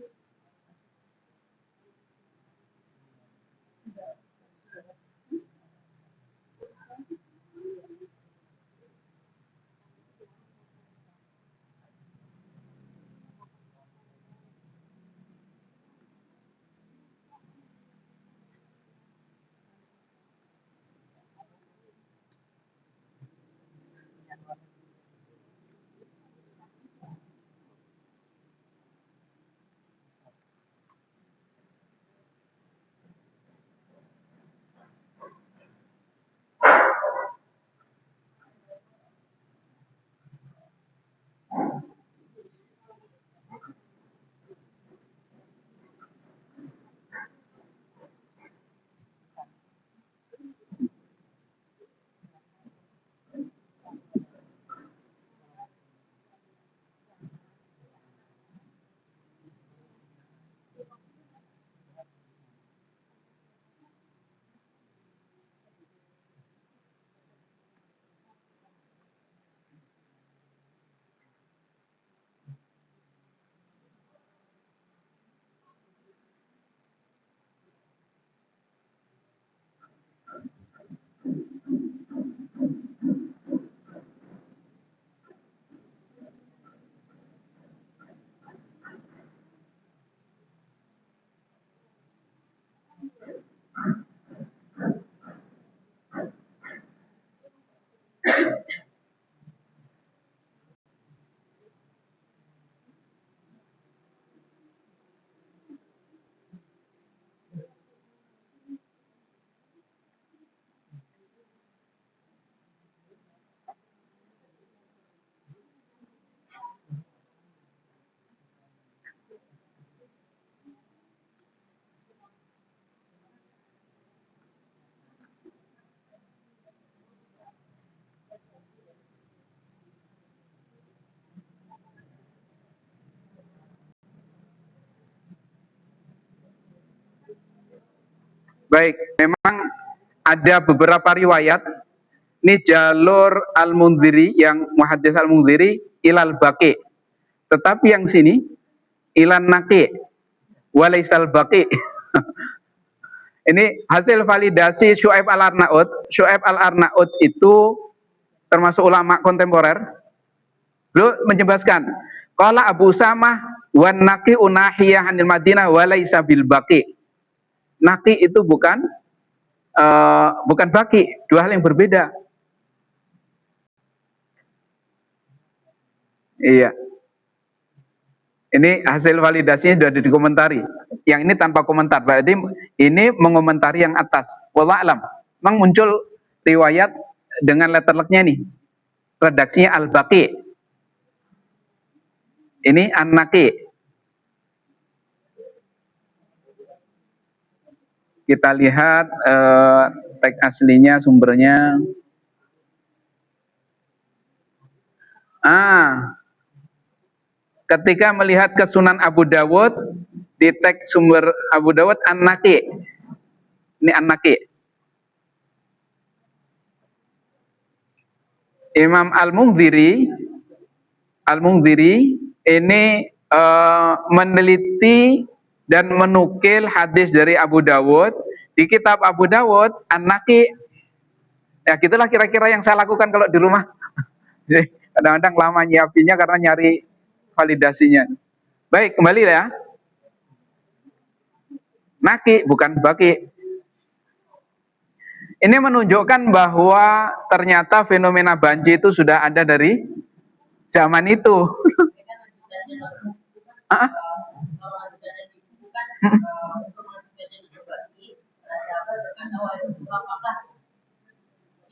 Baik, memang ada beberapa riwayat. Ini jalur Al-Mundhiri, yang muhaddits Al-Mundhiri ilal baqi. Tetapi yang sini ilan naqi walaisal baqi. Ini hasil validasi Syu'aib Al-Arnaud. Syu'aib Al-Arnaud itu termasuk ulama kontemporer. Beliau menjelaskan, qala Abu Samah wan naqi unahiyah anil Madinah walaisa bil baqi. Naqi itu bukan baqi, dua hal yang berbeda. Iya. Ini hasil validasinya sudah dikomentari. Yang ini tanpa komentar. Berarti ini mengomentari yang atas. Wallahu alam. Memang muncul riwayat dengan letterleknya nih. Redaksinya al-baqi. Ini an-naqi. Kita lihat teks aslinya, sumbernya. Ketika melihat ke Sunan Abu Dawud, di teks sumber Abu Dawud an-naqi. Ini an-naqi. Imam Al-Mundhiri ini meneliti dan menukil hadis dari Abu Dawud di kitab Abu Dawud an-naqi. Ya gitulah kira-kira yang saya lakukan kalau di rumah. Jadi kadang-kadang lama nyiapinnya karena nyari validasinya. Baik, kembali ya. Naqi bukan baqi. Ini menunjukkan bahwa ternyata fenomena banjir itu sudah ada dari zaman itu.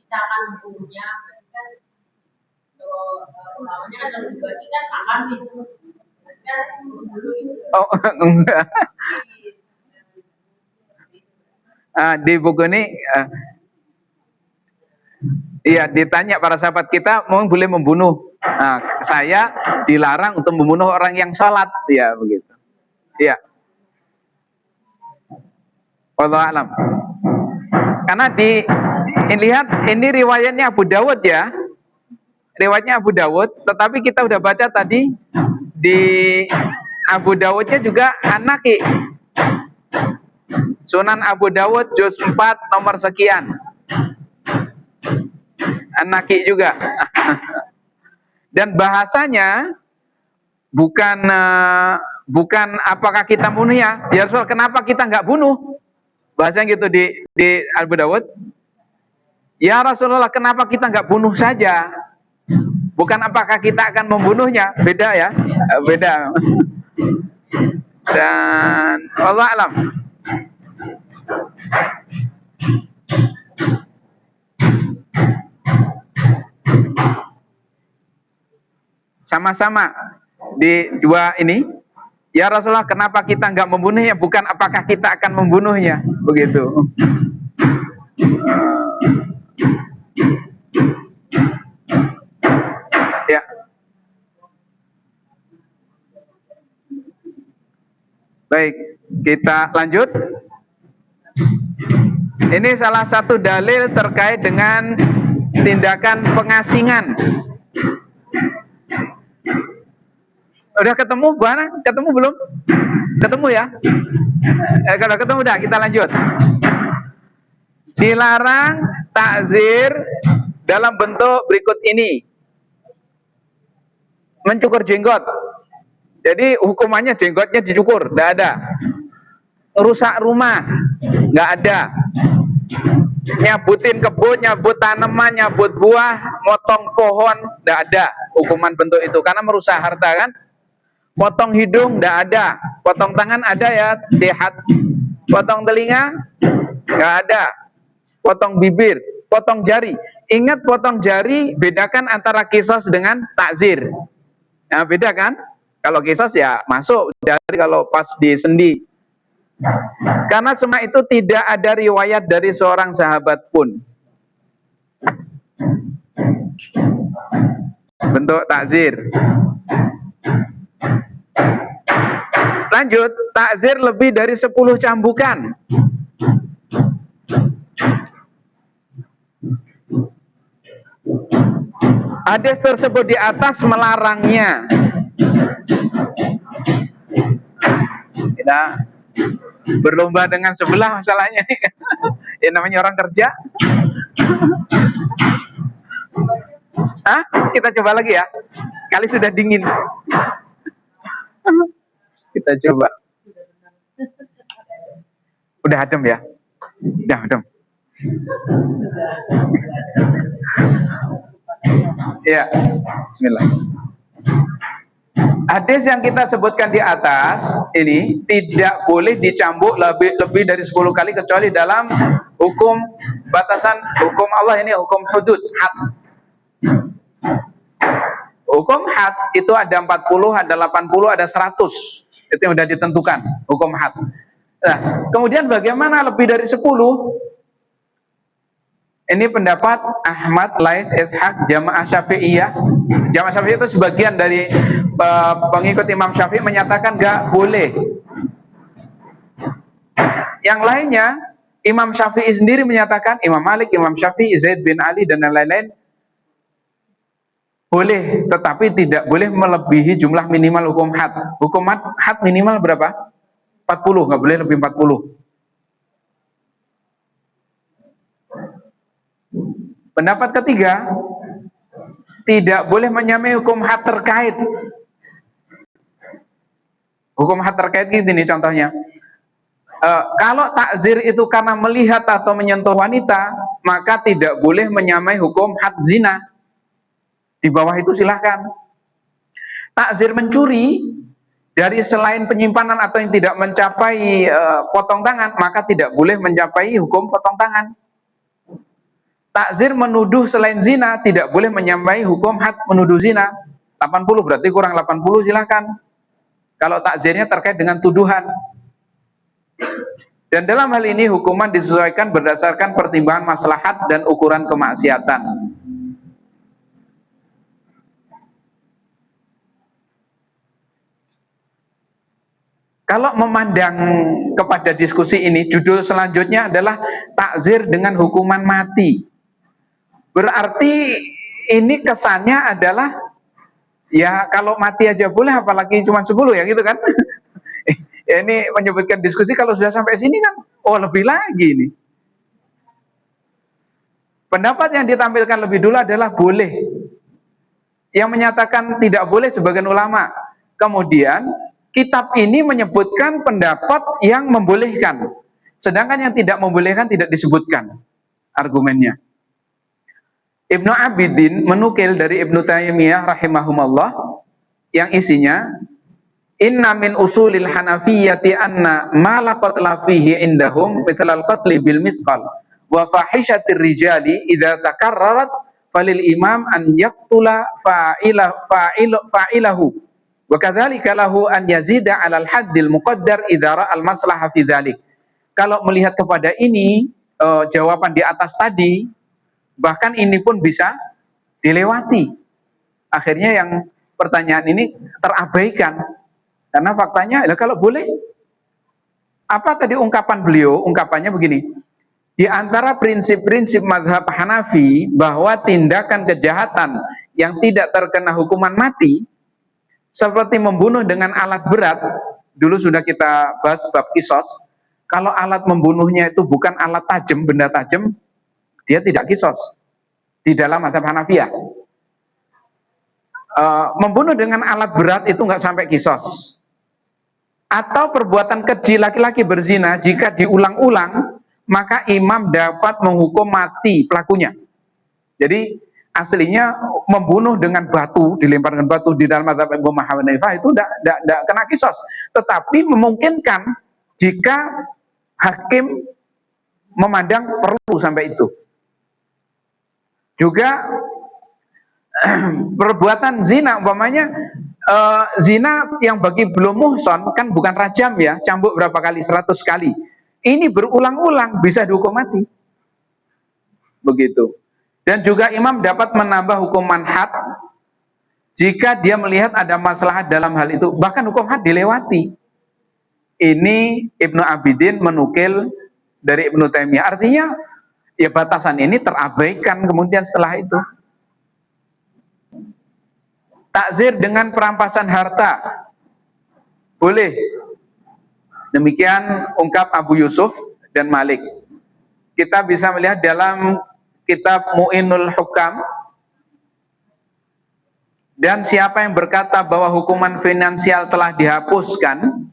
Kita akan membunuhnya, namanya kan dalam dibagi kan akan itu kan enggak. Di buku ini iya ditanya para sahabat kita mau boleh membunuh. Saya dilarang untuk membunuh orang yang sholat, ya begitu. Iya. Wallahu alam. Karena lihat ini riwayatnya Abu Dawud ya. Riwayatnya Abu Dawud, tetapi kita udah baca tadi di Abu Dawudnya juga an-naqi. Sunan Abu Dawud juz 4 nomor sekian. An-naqi juga. Dan bahasanya bukan apakah kita bunuh ya Rasul, kenapa kita nggak bunuh? Bahasanya gitu di Abu Dawud. Ya Rasulullah, kenapa kita nggak bunuh saja? Bukan apakah kita akan membunuhnya, beda ya, beda. Dan Allah alam. Sama-sama di dua ini. Ya Rasulullah, kenapa kita nggak membunuhnya? Bukan apakah kita akan membunuhnya, begitu. Ya. Baik, kita lanjut. Ini salah satu dalil terkait dengan tindakan pengasingan. Udah ketemu, Bang? Ketemu belum? Ketemu ya? Kalau ketemu udah, kita lanjut. Dilarang takzir dalam bentuk berikut ini. Mencukur jenggot. Jadi hukumannya jenggotnya dicukur, tidak ada. Rusak rumah, nggak ada. Nyabutin kebun, nyabut tanaman, nyabut buah, motong pohon, tidak ada hukuman bentuk itu karena merusak harta kan. Potong hidung tidak ada, potong tangan ada ya, lihat. Potong telinga nggak ada, potong bibir, potong jari. Ingat potong jari, bedakan antara kisos dengan takzir. Nah, beda kan? Kalau kisos ya masuk jari kalau pas di sendi. Karena semua itu tidak ada riwayat dari seorang sahabat pun. Bentuk takzir. Lanjut, takzir lebih dari 10 cambukan. Hadis tersebut di atas melarangnya. Kita berlomba dengan sebelah masalahnya. Ya namanya orang kerja. Hah? Kita coba lagi ya. Kali sudah dingin. Kita coba. Udah adem ya? Udah adem. Ya, bismillah. Hadis yang kita sebutkan di atas ini tidak boleh dicambuk lebih dari 10 kali kecuali dalam hukum batasan hukum Allah ini, hukum hudud, had. Hukum had itu ada 40, ada 80, ada 100. Itu yang sudah ditentukan, hukum had. Nah, kemudian bagaimana lebih dari 10? Ini pendapat Ahmad, Lais, Ishaq, Jamaah Syafi'iyah. Jamaah Syafi'iyah itu sebagian dari pengikut Imam Syafi'i menyatakan gak boleh. Yang lainnya, Imam Syafi'i sendiri menyatakan, Imam Malik, Imam Syafi'i, Zaid bin Ali, dan lain-lain, boleh, tetapi tidak boleh melebihi jumlah minimal hukum had. Hukum had minimal berapa? 40, nggak boleh lebih 40. Pendapat ketiga, tidak boleh menyamai hukum had terkait. Hukum had terkait gini contohnya. Kalau takzir itu karena melihat atau menyentuh wanita, maka tidak boleh menyamai hukum had zina. Di bawah itu silahkan. Takzir mencuri dari selain penyimpanan atau yang tidak mencapai potong tangan, maka tidak boleh mencapai hukum potong tangan. Takzir menuduh selain zina tidak boleh menyamai hukum had menuduh zina. 80 berarti kurang 80 silahkan. Kalau takzirnya terkait dengan tuduhan. Dan dalam hal ini hukuman disesuaikan berdasarkan pertimbangan maslahat dan ukuran kemaksiatan. Kalau memandang kepada diskusi ini, judul selanjutnya adalah takzir dengan hukuman mati. Berarti ini kesannya adalah ya kalau mati aja boleh, apalagi cuma 10 ya gitu kan. Ya, ini menyebutkan diskusi kalau sudah sampai sini kan, oh lebih lagi ini. Pendapat yang ditampilkan lebih dulu adalah boleh. Yang menyatakan tidak boleh sebagian ulama. Kemudian kitab ini menyebutkan pendapat yang membolehkan. Sedangkan yang tidak membolehkan tidak disebutkan argumennya. Ibnu Abidin menukil dari Ibnu Taimiyah rahimahumullah yang isinya inna min usulil hanafiyyati anna ma la qatla fihi indahum mithal al-qatli bil misqal wa fahishatir rijali idza takarrarat falil imam an yaqtula fa'ilahu wa kadzalika lahu an yazida 'alal haddil muqaddar idza ra'al maslahah fi dzalik. Kalau melihat kepada ini jawaban di atas tadi, bahkan ini pun bisa dilewati. Akhirnya yang pertanyaan ini terabaikan. Karena faktanya kalau boleh. Apa tadi ungkapan beliau? Ungkapannya begini. Di antara prinsip-prinsip mazhab Hanafi bahwa tindakan kejahatan yang tidak terkena hukuman mati seperti membunuh dengan alat berat, dulu sudah kita bahas bab kisos. Kalau alat membunuhnya itu bukan alat tajam, benda tajam, dia tidak kisos di dalam mazhab Hanafiyah. Membunuh dengan alat berat itu nggak sampai kisos. Atau perbuatan keji laki-laki berzina jika diulang-ulang, maka imam dapat menghukum mati pelakunya. Jadi aslinya membunuh dengan batu, dilempar dengan batu di dalam mazhab Imam Hanifah itu tidak kena kisos. Tetapi memungkinkan jika hakim memandang perlu sampai itu. Juga perbuatan zina, umpamanya zina yang bagi belum muhson kan bukan rajam ya, cambuk berapa kali, 100 kali. Ini berulang-ulang bisa dihukum mati. Begitu. Dan juga imam dapat menambah hukuman had jika dia melihat ada masalah dalam hal itu. Bahkan hukum had dilewati. Ini Ibnu Abidin menukil dari Ibnu Taimiyah. Artinya ya batasan ini terabaikan kemudian setelah itu. Takzir dengan perampasan harta boleh. Demikian ungkap Abu Yusuf dan Malik. Kita bisa melihat dalam kitab Mu'inul Hukam, dan siapa yang berkata bahwa hukuman finansial telah dihapuskan,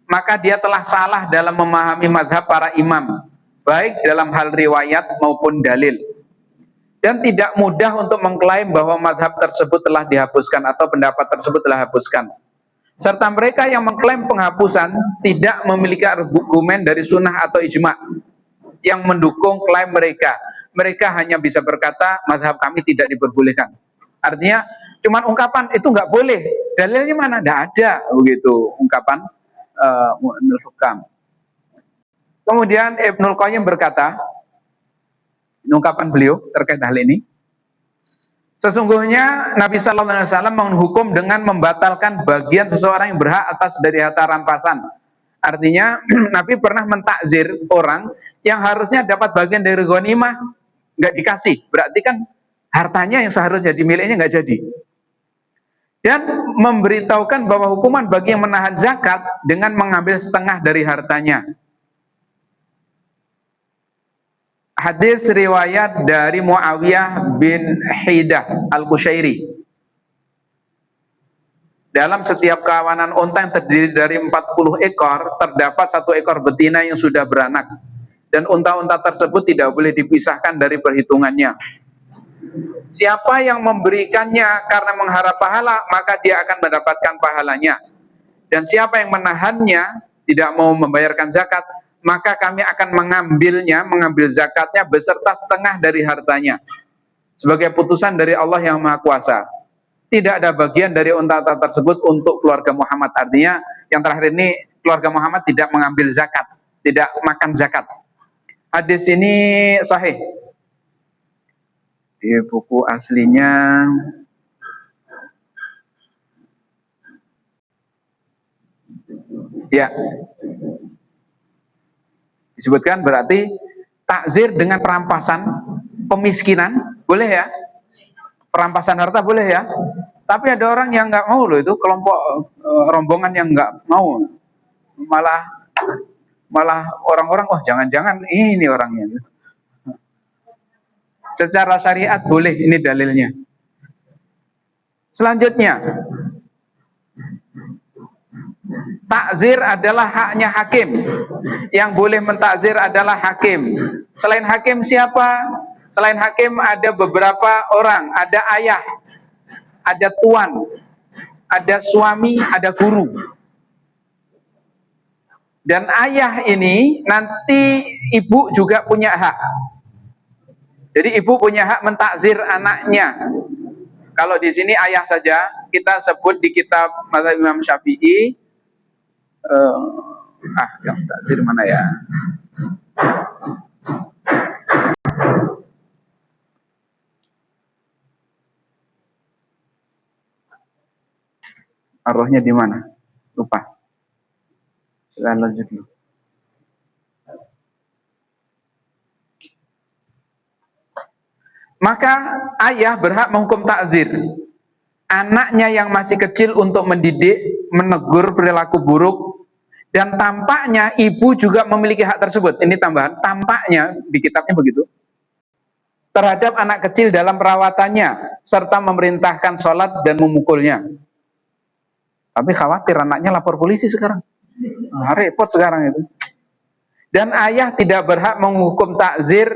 maka dia telah salah dalam memahami mazhab para imam, baik dalam hal riwayat maupun dalil. Dan tidak mudah untuk mengklaim bahwa mazhab tersebut telah dihapuskan atau pendapat tersebut telah dihapuskan. Serta mereka yang mengklaim penghapusan tidak memiliki argumen dari sunnah atau ijma yang mendukung klaim mereka. Mereka hanya bisa berkata mazhab kami tidak diperbolehkan. Artinya cuman ungkapan itu nggak boleh. Dalilnya mana? Tidak ada begitu ungkapan Mu'inul Hukam. Kemudian Ibnul Qayyim berkata, ungkapan beliau terkait hal ini, sesungguhnya Nabi Sallallahu Alaihi Wasallam menghukum dengan membatalkan bagian seseorang yang berhak atas dari harta rampasan. Artinya Nabi pernah mentakzir orang yang harusnya dapat bagian dari ghanimah, nggak dikasih. Berarti kan hartanya yang seharusnya dimilikinya nggak jadi. Dan memberitahukan bahwa hukuman bagi yang menahan zakat dengan mengambil setengah dari hartanya. Hadis riwayat dari Muawiyah bin Hidah Al-Qushairi. Dalam setiap kawanan unta yang terdiri dari 40 ekor, terdapat 1 ekor betina yang sudah beranak. Dan unta-unta tersebut tidak boleh dipisahkan dari perhitungannya. Siapa yang memberikannya karena mengharap pahala, maka dia akan mendapatkan pahalanya. Dan siapa yang menahannya, tidak mau membayarkan zakat, maka kami akan mengambil zakatnya beserta setengah dari hartanya. Sebagai putusan dari Allah yang Maha Kuasa. Tidak ada bagian dari unta-unta tersebut untuk keluarga Muhammad. Artinya yang terakhir ini keluarga Muhammad tidak mengambil zakat, tidak makan zakat. Hadis ini sahih. Di buku aslinya ya disebutkan, berarti takzir dengan perampasan pemiskinan boleh ya, perampasan harta boleh ya. Tapi ada orang yang nggak mau loh, itu kelompok rombongan yang nggak mau, malah orang-orang jangan-jangan ini orangnya. Secara syariat boleh, ini dalilnya. Selanjutnya, takzir adalah haknya hakim. Yang boleh mentakzir adalah hakim. Selain hakim siapa? Selain hakim ada beberapa orang. Ada ayah, ada tuan, ada suami, ada guru. Dan ayah ini nanti ibu juga punya hak. Jadi ibu punya hak mentakzir anaknya. Kalau di sini ayah saja, kita sebut di kitab mazhab Imam Syafi'i, yang takzir mana ya? Arwahnya di mana? Lupa. Kita lanjut dulu. Maka ayah berhak menghukum takzir anaknya yang masih kecil untuk mendidik, menegur perilaku buruk, dan tampaknya ibu juga memiliki hak tersebut. Ini tambahan, tampaknya di kitabnya begitu. Terhadap anak kecil dalam perawatannya, serta memerintahkan sholat dan memukulnya. Tapi khawatir anaknya lapor polisi sekarang. Repot sekarang itu. Dan ayah tidak berhak menghukum takzir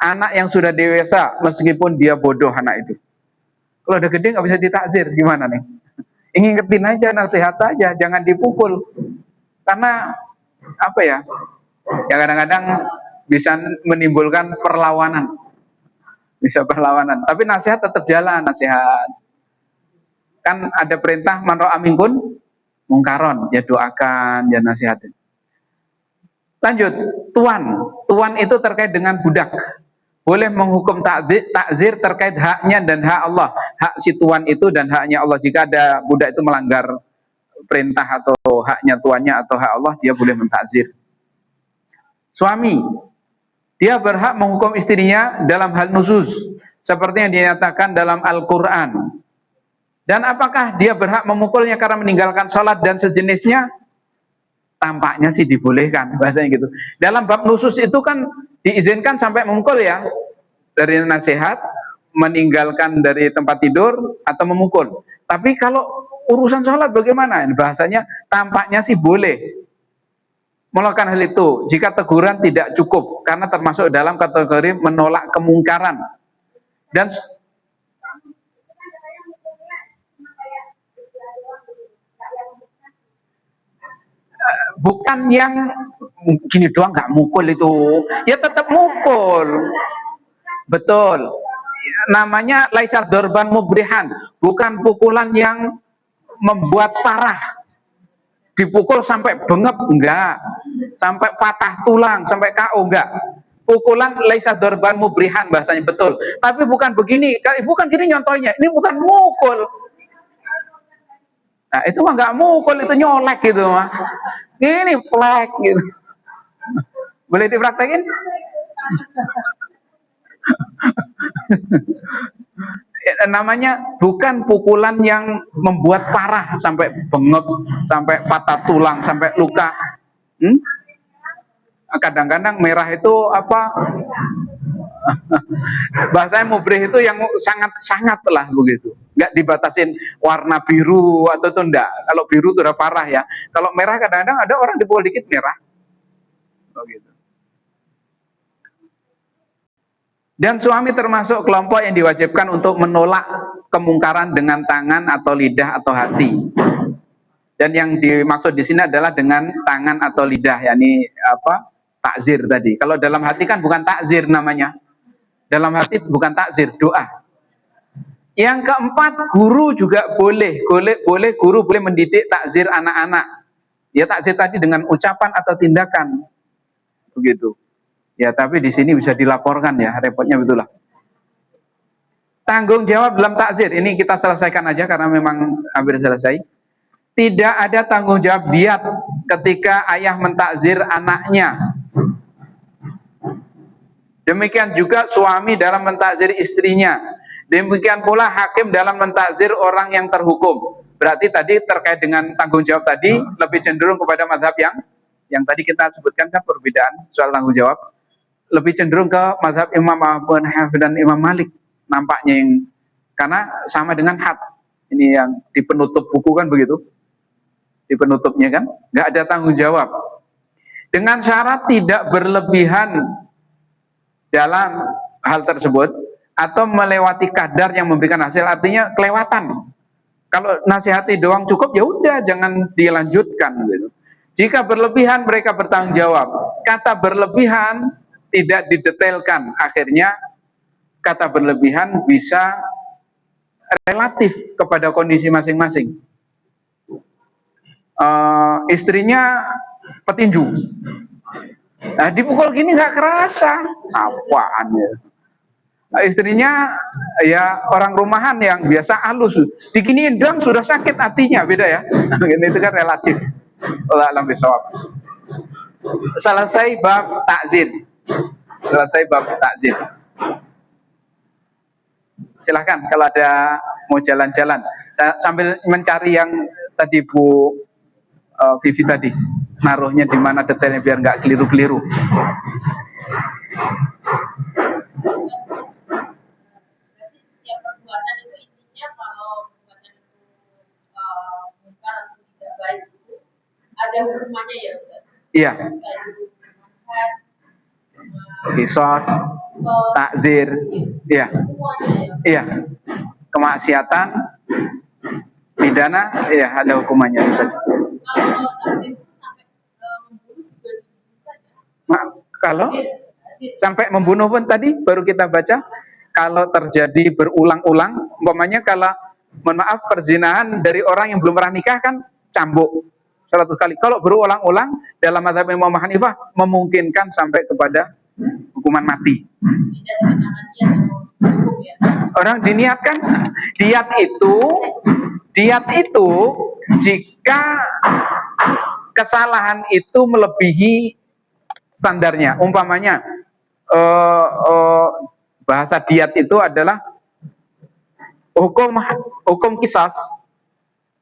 anak yang sudah dewasa, meskipun dia bodoh anak itu. Kalau udah gede nggak bisa ditakzir, gimana nih? Ingetin aja, nasihat aja, jangan dipukul. Karena apa ya? Ya kadang-kadang bisa menimbulkan perlawanan. Bisa perlawanan. Tapi nasihat tetap jalan, nasihat. Kan ada perintah man ra'a minkum mungkaron, ya doakan, ya nasihatin. Lanjut, tuan. Tuan itu terkait dengan budak. Boleh menghukum takzir terkait haknya dan hak Allah. Hak si tuan itu dan haknya Allah. Jika ada budak itu melanggar perintah atau haknya tuannya atau hak Allah, dia boleh mentakzir. Suami, dia berhak menghukum istrinya dalam hal nuzuz, seperti yang dinyatakan dalam Al-Quran. Dan apakah dia berhak memukulnya karena meninggalkan sholat dan sejenisnya? Tampaknya sih dibolehkan, bahasanya gitu. Dalam bab nusus itu kan diizinkan sampai memukul ya, dari nasihat, meninggalkan dari tempat tidur, atau memukul. Tapi kalau urusan sholat bagaimana? Bahasanya tampaknya sih boleh melakukan hal itu jika teguran tidak cukup, karena termasuk dalam kategori menolak kemungkaran. Dan bukan yang gini doang nggak mukul itu, ya tetap mukul, betul. Namanya laisa dorban mubrihan, bukan pukulan yang membuat parah, dipukul sampai bengep enggak, sampai patah tulang, sampai KO enggak. Pukulan laisa dorban mubrihan bahasanya, betul. Tapi bukan begini, bukan gini nyontohnya, ini bukan mukul. Nah itu mah nggak mukul, itu nyolek gitu mah. Ini flek gitu. Boleh dipraktekin? Namanya bukan pukulan yang membuat parah sampai bengek, sampai patah tulang, sampai luka. Kadang-kadang merah itu apa? Bahasanya mubrih itu yang sangat-sangat lah begitu. Nggak dibatasin warna biru atau itu enggak. Kalau biru itu udah parah ya. Kalau merah kadang-kadang ada orang dipukul dikit merah. Begitu. Dan suami termasuk kelompok yang diwajibkan untuk menolak kemungkaran dengan tangan atau lidah atau hati. Dan yang dimaksud di sini adalah dengan tangan atau lidah, yakni apa? Takzir tadi. Kalau dalam hati kan bukan takzir namanya. Dalam hati bukan takzir, doa. Yang keempat, guru juga boleh guru boleh mendidik takzir anak-anak. Ya takzir tadi dengan ucapan atau tindakan. Begitu. Ya tapi di sini bisa dilaporkan ya, repotnya betulah. Tanggung jawab dalam takzir, ini kita selesaikan aja karena memang hampir selesai. Tidak ada tanggung jawab diat ketika ayah mentakzir anaknya. Demikian juga suami dalam mentakzir istrinya. Demikian pula hakim dalam mentakzir orang yang terhukum. Berarti tadi terkait dengan tanggung jawab tadi lebih cenderung kepada mazhab yang tadi kita sebutkan kan perbedaan soal tanggung jawab. Lebih cenderung ke mazhab Imam Abu Hanifah dan Imam Malik nampaknya, yang karena sama dengan had. Ini yang di penutup buku kan begitu. Di penutupnya kan nggak ada tanggung jawab. Dengan syarat tidak berlebihan dalam hal tersebut atau melewati kadar yang memberikan hasil, artinya kelewatan. Kalau nasihati doang cukup ya udah, jangan dilanjutkan gitu. Jika berlebihan mereka bertanggung jawab. Kata berlebihan tidak didetailkan, akhirnya kata berlebihan bisa relatif kepada kondisi masing-masing. Istrinya petinju, nah, dipukul gini nggak kerasa, apaan ya? Istrinya ya orang rumahan yang biasa halus, diginiin dong sudah sakit hatinya, beda ya. Ini itu kan relatif. Allah alam bisawab. Selesai bab takzir. Selesai bab takzir. Silahkan kalau ada mau jalan-jalan. Saya sambil mencari yang tadi Bu Vivi tadi, naruhnya di mana detailnya biar nggak keliru-keliru. Perbuatan itu intinya kalau perbuatan itu bukan atau tidak baik itu ada hukumannya ya Ustaz? Iya. Kisos, takzir, iya, iya, kemaksiatan, pidana, iya ada hukumannya. Kalau sampai membunuh pun tadi baru kita baca, kalau terjadi berulang-ulang, umpamanya kalau mohon maaf perzinahan dari orang yang belum pernah nikah kan cambuk 100 kali. Kalau berulang-ulang dalam mazhab Imam Hanifah memungkinkan sampai kepada hukuman mati. Orang diniatkan diat itu jika kesalahan itu melebihi standarnya. Umpamanya bahasa diat itu adalah hukum hukum kisos,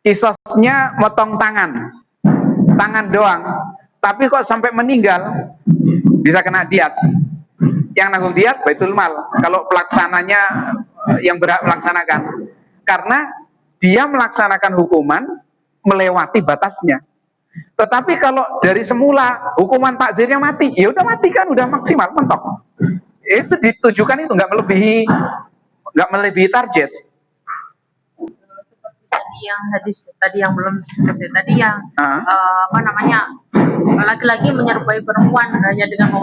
kisosnya motong tangan doang, tapi kok sampai meninggal bisa kena diat. Yang nanggung diat Baitul Mal kalau pelaksananya yang berhak melaksanakan, karena dia melaksanakan hukuman melewati batasnya. Tetapi kalau dari semula hukuman takzirnya mati, ya udah mati kan, udah maksimal mentok. Itu ditujukan itu nggak melebihi target. Tadi yang hadis tadi yang belum selesai tadi yang apa namanya, laki-laki menyerupai perempuan hanya dengan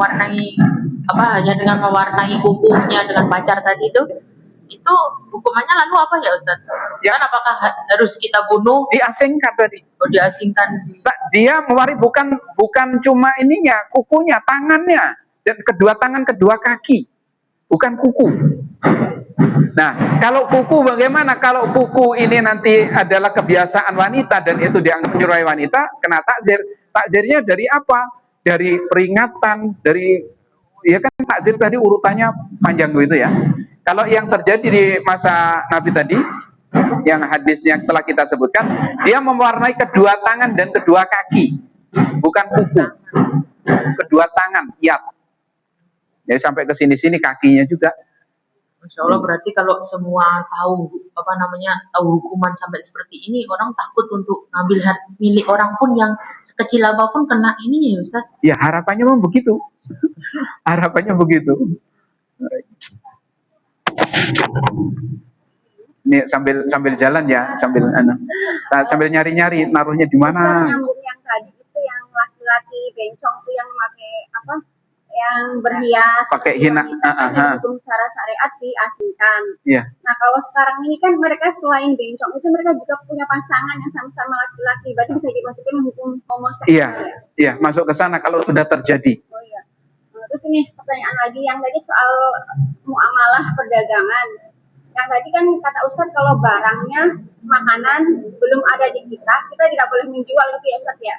mewarnai kukunya dengan pacar tadi itu hukumannya lalu apa ya Ustaz? Ya. Kan apakah harus kita bunuh? Diasingkan tadi. Oh, diasingkan. Dia mewari bukan cuma ininya, kukunya, tangannya, dan kedua tangan, kedua kaki, bukan kuku. Nah, kalau kuku bagaimana? Kalau kuku ini nanti adalah kebiasaan wanita dan itu dianggap menyuruh wanita, kena takzir. Takzirnya dari apa? Dari peringatan, ya kan takzir tadi urutannya panjang gitu ya. Kalau yang terjadi di masa Nabi tadi, yang hadis yang telah kita sebutkan, dia mewarnai kedua tangan dan kedua kaki, bukan kuku. Kedua tangan, ya. Jadi sampai ke sini-sini kakinya juga. Masya Allah, berarti kalau semua tahu hukuman sampai seperti ini, orang takut untuk ngambil milik orang pun yang sekecil apapun kena ini ya Ustaz. Ya harapannya memang begitu. Harapannya begitu. Ini sambil jalan ya, sambil nyari-nyari naruhnya di mana. Nyambung yang tadi itu yang laki-laki bencong tuh yang pakai apa? Yang berhias, pakai hina, hukum cara syariat diasingkan. Yeah. Nah kalau sekarang ini kan mereka selain bencong itu mereka juga punya pasangan yang sama-sama laki-laki, berarti bisa dimasukin hukum homoseksual. Iya, iya, masuk ke sana kalau sudah terjadi. Oh iya. Terus ini pertanyaan lagi yang tadi soal muamalah perdagangan. Yang tadi kan kata Ustadz kalau barangnya makanan belum ada di kita tidak boleh menjual gitu ya Ustadz ya.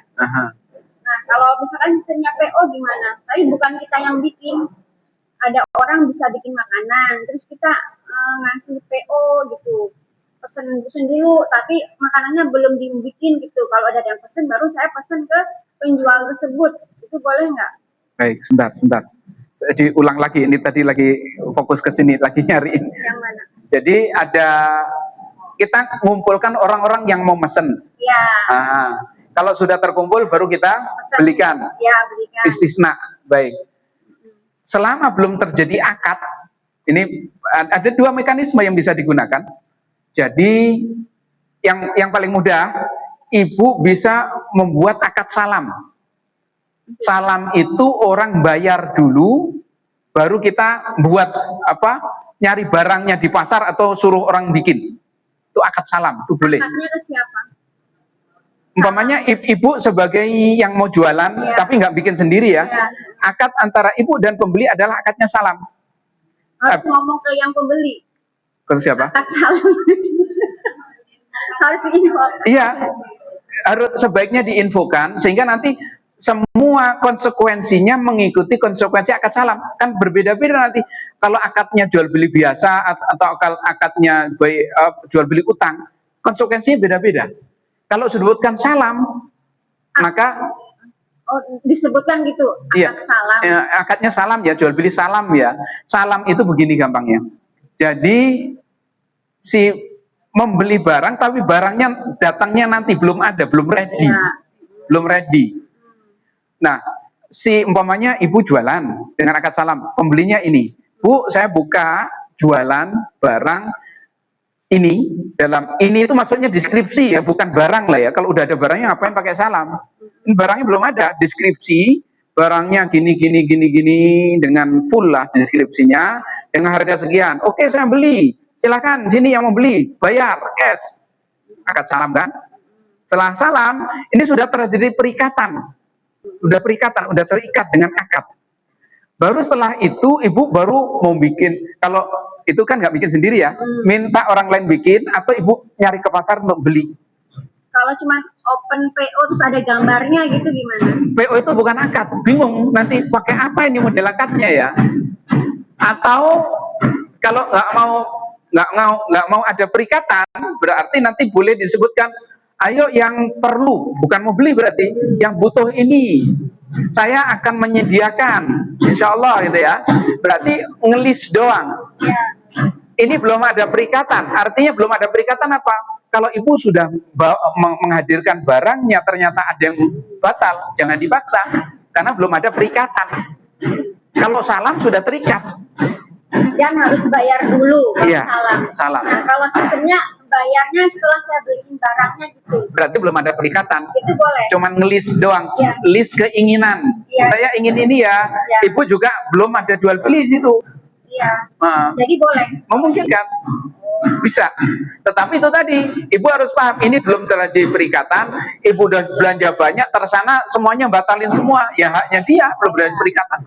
Nah kalau misalkan sistemnya PO gimana? Tapi bukan kita yang bikin, ada orang bisa bikin makanan, terus kita ngasih PO gitu, pesen dulu, tapi makanannya belum dibikin gitu. Kalau ada yang pesen baru saya pesen ke penjual tersebut, itu boleh nggak? Baik, sebentar. Jadi ulang lagi, ini tadi lagi fokus ke sini, lagi nyariin. Yang mana? Jadi kita mengumpulkan orang-orang yang mau mesen. Ya. Kalau sudah terkumpul baru kita belikan. Ya, belikan. Istisna, baik. Selama belum terjadi akad, ini ada dua mekanisme yang bisa digunakan. Jadi yang paling mudah, ibu bisa membuat akad salam. Salam itu orang bayar dulu, baru kita buat nyari barangnya di pasar atau suruh orang bikin. Itu akad salam, itu boleh. Akadnya ke siapa? Umpamanya ibu sebagai yang mau jualan, tapi nggak bikin sendiri ya. Akad antara ibu dan pembeli adalah akadnya salam. Harus ngomong ke yang pembeli. Ke siapa? Akad salam. Harus diinfokan. Iya, harus sebaiknya diinfokan sehingga nanti semua konsekuensinya mengikuti konsekuensi akad salam. Kan berbeda-beda nanti. Kalau akadnya jual beli biasa atau akadnya jual beli utang, konsekuensinya beda-beda. Kalau disebutkan salam, maka disebutkan gitu, akad salam. Akadnya salam ya, jual beli salam ya. Salam itu begini gampangnya. Jadi si membeli barang tapi barangnya datangnya nanti belum ada, belum ready. Belum ready. Nah, si umpamanya ibu jualan dengan akad salam, pembelinya ini. Bu, saya buka jualan barang ini, ini itu maksudnya deskripsi ya, bukan barang lah ya. Kalau udah ada barangnya ngapain pakai salam? Ini barangnya belum ada, deskripsi barangnya gini dengan full lah deskripsinya dengan harga sekian. Oke, saya beli. Silakan sini yang mau beli, bayar cash. Akad salam kan? Setelah salam, ini sudah terjadi perikatan. Udah terikat dengan akad. Baru setelah itu ibu baru mau bikin, kalau itu kan nggak bikin sendiri ya, minta orang lain bikin atau ibu nyari ke pasar untuk beli. Kalau cuma open PO terus ada gambarnya gitu gimana? PO itu bukan akad, bingung nanti pakai apa ini model akadnya ya. Atau kalau nggak mau nggak mau ada perikatan, berarti nanti boleh disebutkan, ayo yang perlu, bukan mau beli berarti, yang butuh ini saya akan menyediakan, insya Allah gitu ya. Berarti ngelis doang. Ini belum ada perikatan. Artinya belum ada perikatan apa? Kalau ibu sudah menghadirkan barangnya ternyata ada yang batal, jangan dipaksa karena belum ada perikatan. Kalau salam sudah terikat. Dan harus bayar dulu kalau Iya, salam. salam. Nah, kalau sistemnya bayarnya setelah saya beliin barangnya gitu, Berarti belum ada perikatan. itu boleh. Cuman ngelis doang, Iya. list keinginan. Iya. Saya ingin ini ya. Iya. Ibu juga belum ada jual beli di situ. Iya. Nah, Jadi boleh. memungkinkan, bisa. Tetapi itu tadi, ibu harus paham ini belum terjadi perikatan. Ibu udah belanja banyak, tersana semuanya batalin semua. Ya haknya dia, belum ada perikatan.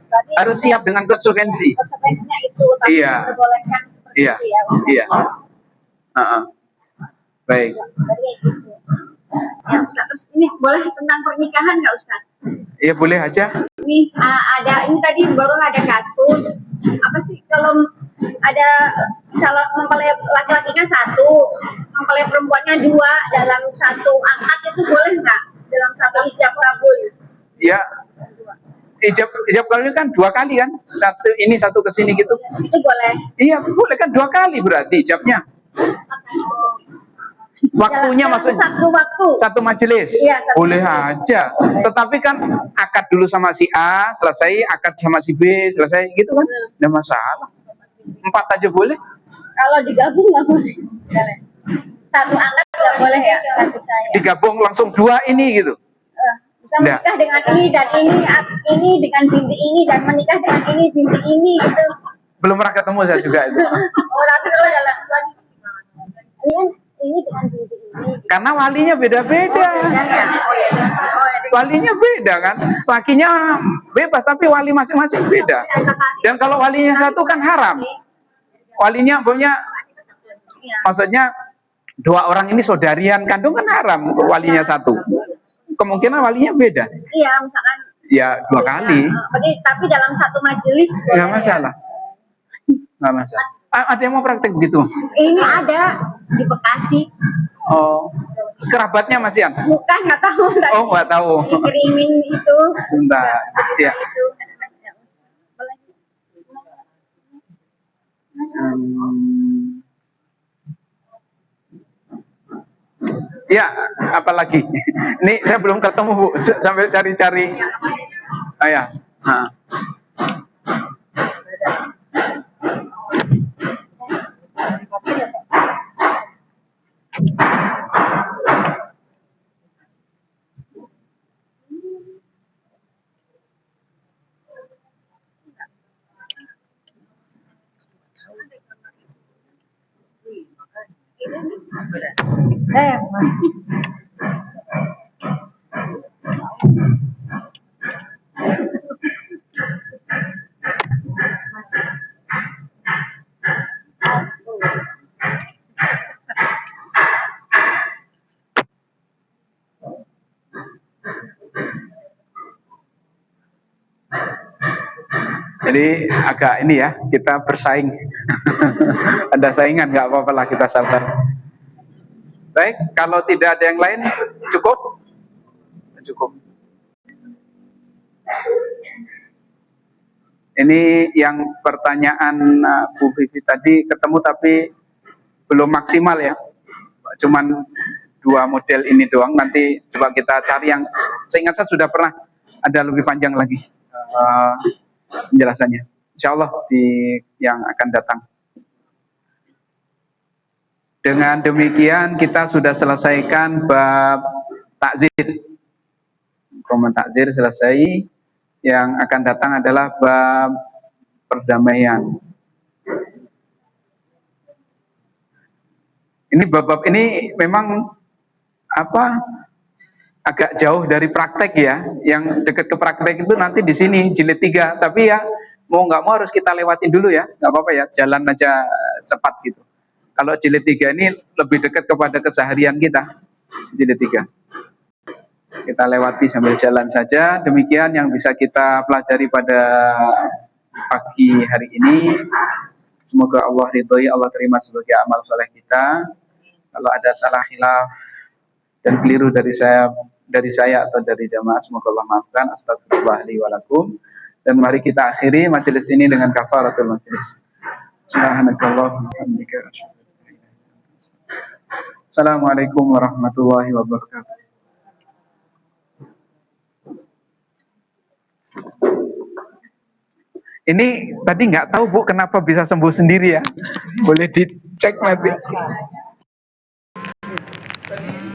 Berarti Harus siap dengan konsekuensi. konsekuensinya itu, tapi Iya. diperbolehkan seperti Iya, itu ya. iya. Baik. Berarti kayak gitu. Ya, Ustaz, terus ini boleh tentang pernikahan nggak Ustaz? Ya boleh aja. Ini ada ini tadi baru ada kasus apa sih kalau ada calon mempelai laki-lakinya satu, mempelai perempuannya dua dalam satu akad itu boleh nggak dalam satu ijab kabul? Ya, ijab kabul kan 2 kali kan, satu ini satu kesini gitu. Itu boleh. Iya boleh kan 2 kali berarti ijabnya. Waktunya Dalam maksudnya satu waktu. satu majelis. Iya, satu Boleh majelis. aja. Tetapi kan akad dulu sama si A, selesai akad sama si B, selesai gitu kan. Nggak masalah. 4 aja boleh. Kalau digabung nggak boleh. Boleh. Satu akad nggak boleh ya kata saya. Digabung langsung 2 ini gitu. Bisa menikah dengan ini dan ini dengan binti ini dan menikah dengan ini binti ini gitu. Belum pernah ketemu saya juga itu. Oh tapi kalau dalam ini dengan binti ini. Karena walinya beda-beda. Walinya beda kan. Lakinya bebas tapi wali masing-masing beda. Dan kalau walinya satu kan haram. Walinya punya, maksudnya 2 orang ini saudarian kandung kan haram. Walinya satu. Kemungkinan walinya beda. Iya misalkan. Ya 2 kali. Tapi dalam satu majelis. Nggak masalah. Nggak masalah. Ada yang mau praktek begitu? Ini ada di Bekasi. Oh, kerabatnya masihan? Bukan nggak tahu. Oh, nggak tahu. Dikirimin itu. Sebentar. Ya. Itu. Ya, apalagi? Ini saya belum ketemu Bu, sambil cari-cari. Ya. Jadi agak ini ya, kita bersaing. Ada saingan, nggak apa-apa lah, kita sabar. Baik, kalau tidak ada yang lain, cukup? Cukup. Ini yang pertanyaan Bu Vivi tadi ketemu tapi belum maksimal ya. Cuman 2 model ini doang, nanti coba kita cari yang, seingat saya sudah pernah ada lebih panjang lagi penjelasannya. Insya Allah di yang akan datang. Dengan demikian kita sudah selesaikan bab takzir. Komen takzir selesai. Yang akan datang adalah bab perdamaian. Ini bab-bab ini memang agak jauh dari praktek ya. Yang dekat ke praktek itu nanti di sini jilid 3. Tapi ya mau nggak mau harus kita lewatin dulu ya. Nggak apa-apa ya, jalan aja cepat gitu. Kalau jilid 3 ini lebih dekat kepada keseharian kita. Jilid 3. Kita lewati sambil jalan saja. Demikian yang bisa kita pelajari pada pagi hari ini. Semoga Allah ridhoi, Allah terima sebagai amal soleh kita. Kalau ada salah khilaf dan keliru dari saya atau dari jamaah, semoga Allah maafkan. Astagfirullah li wa lakum. Dan mari kita akhiri majelis ini dengan kafaratul majelis. Subhanakallahumma wa bihamdika. Assalamualaikum warahmatullahi wabarakatuh. Ini tadi nggak tahu Bu kenapa bisa sembuh sendiri ya. Boleh dicek nanti.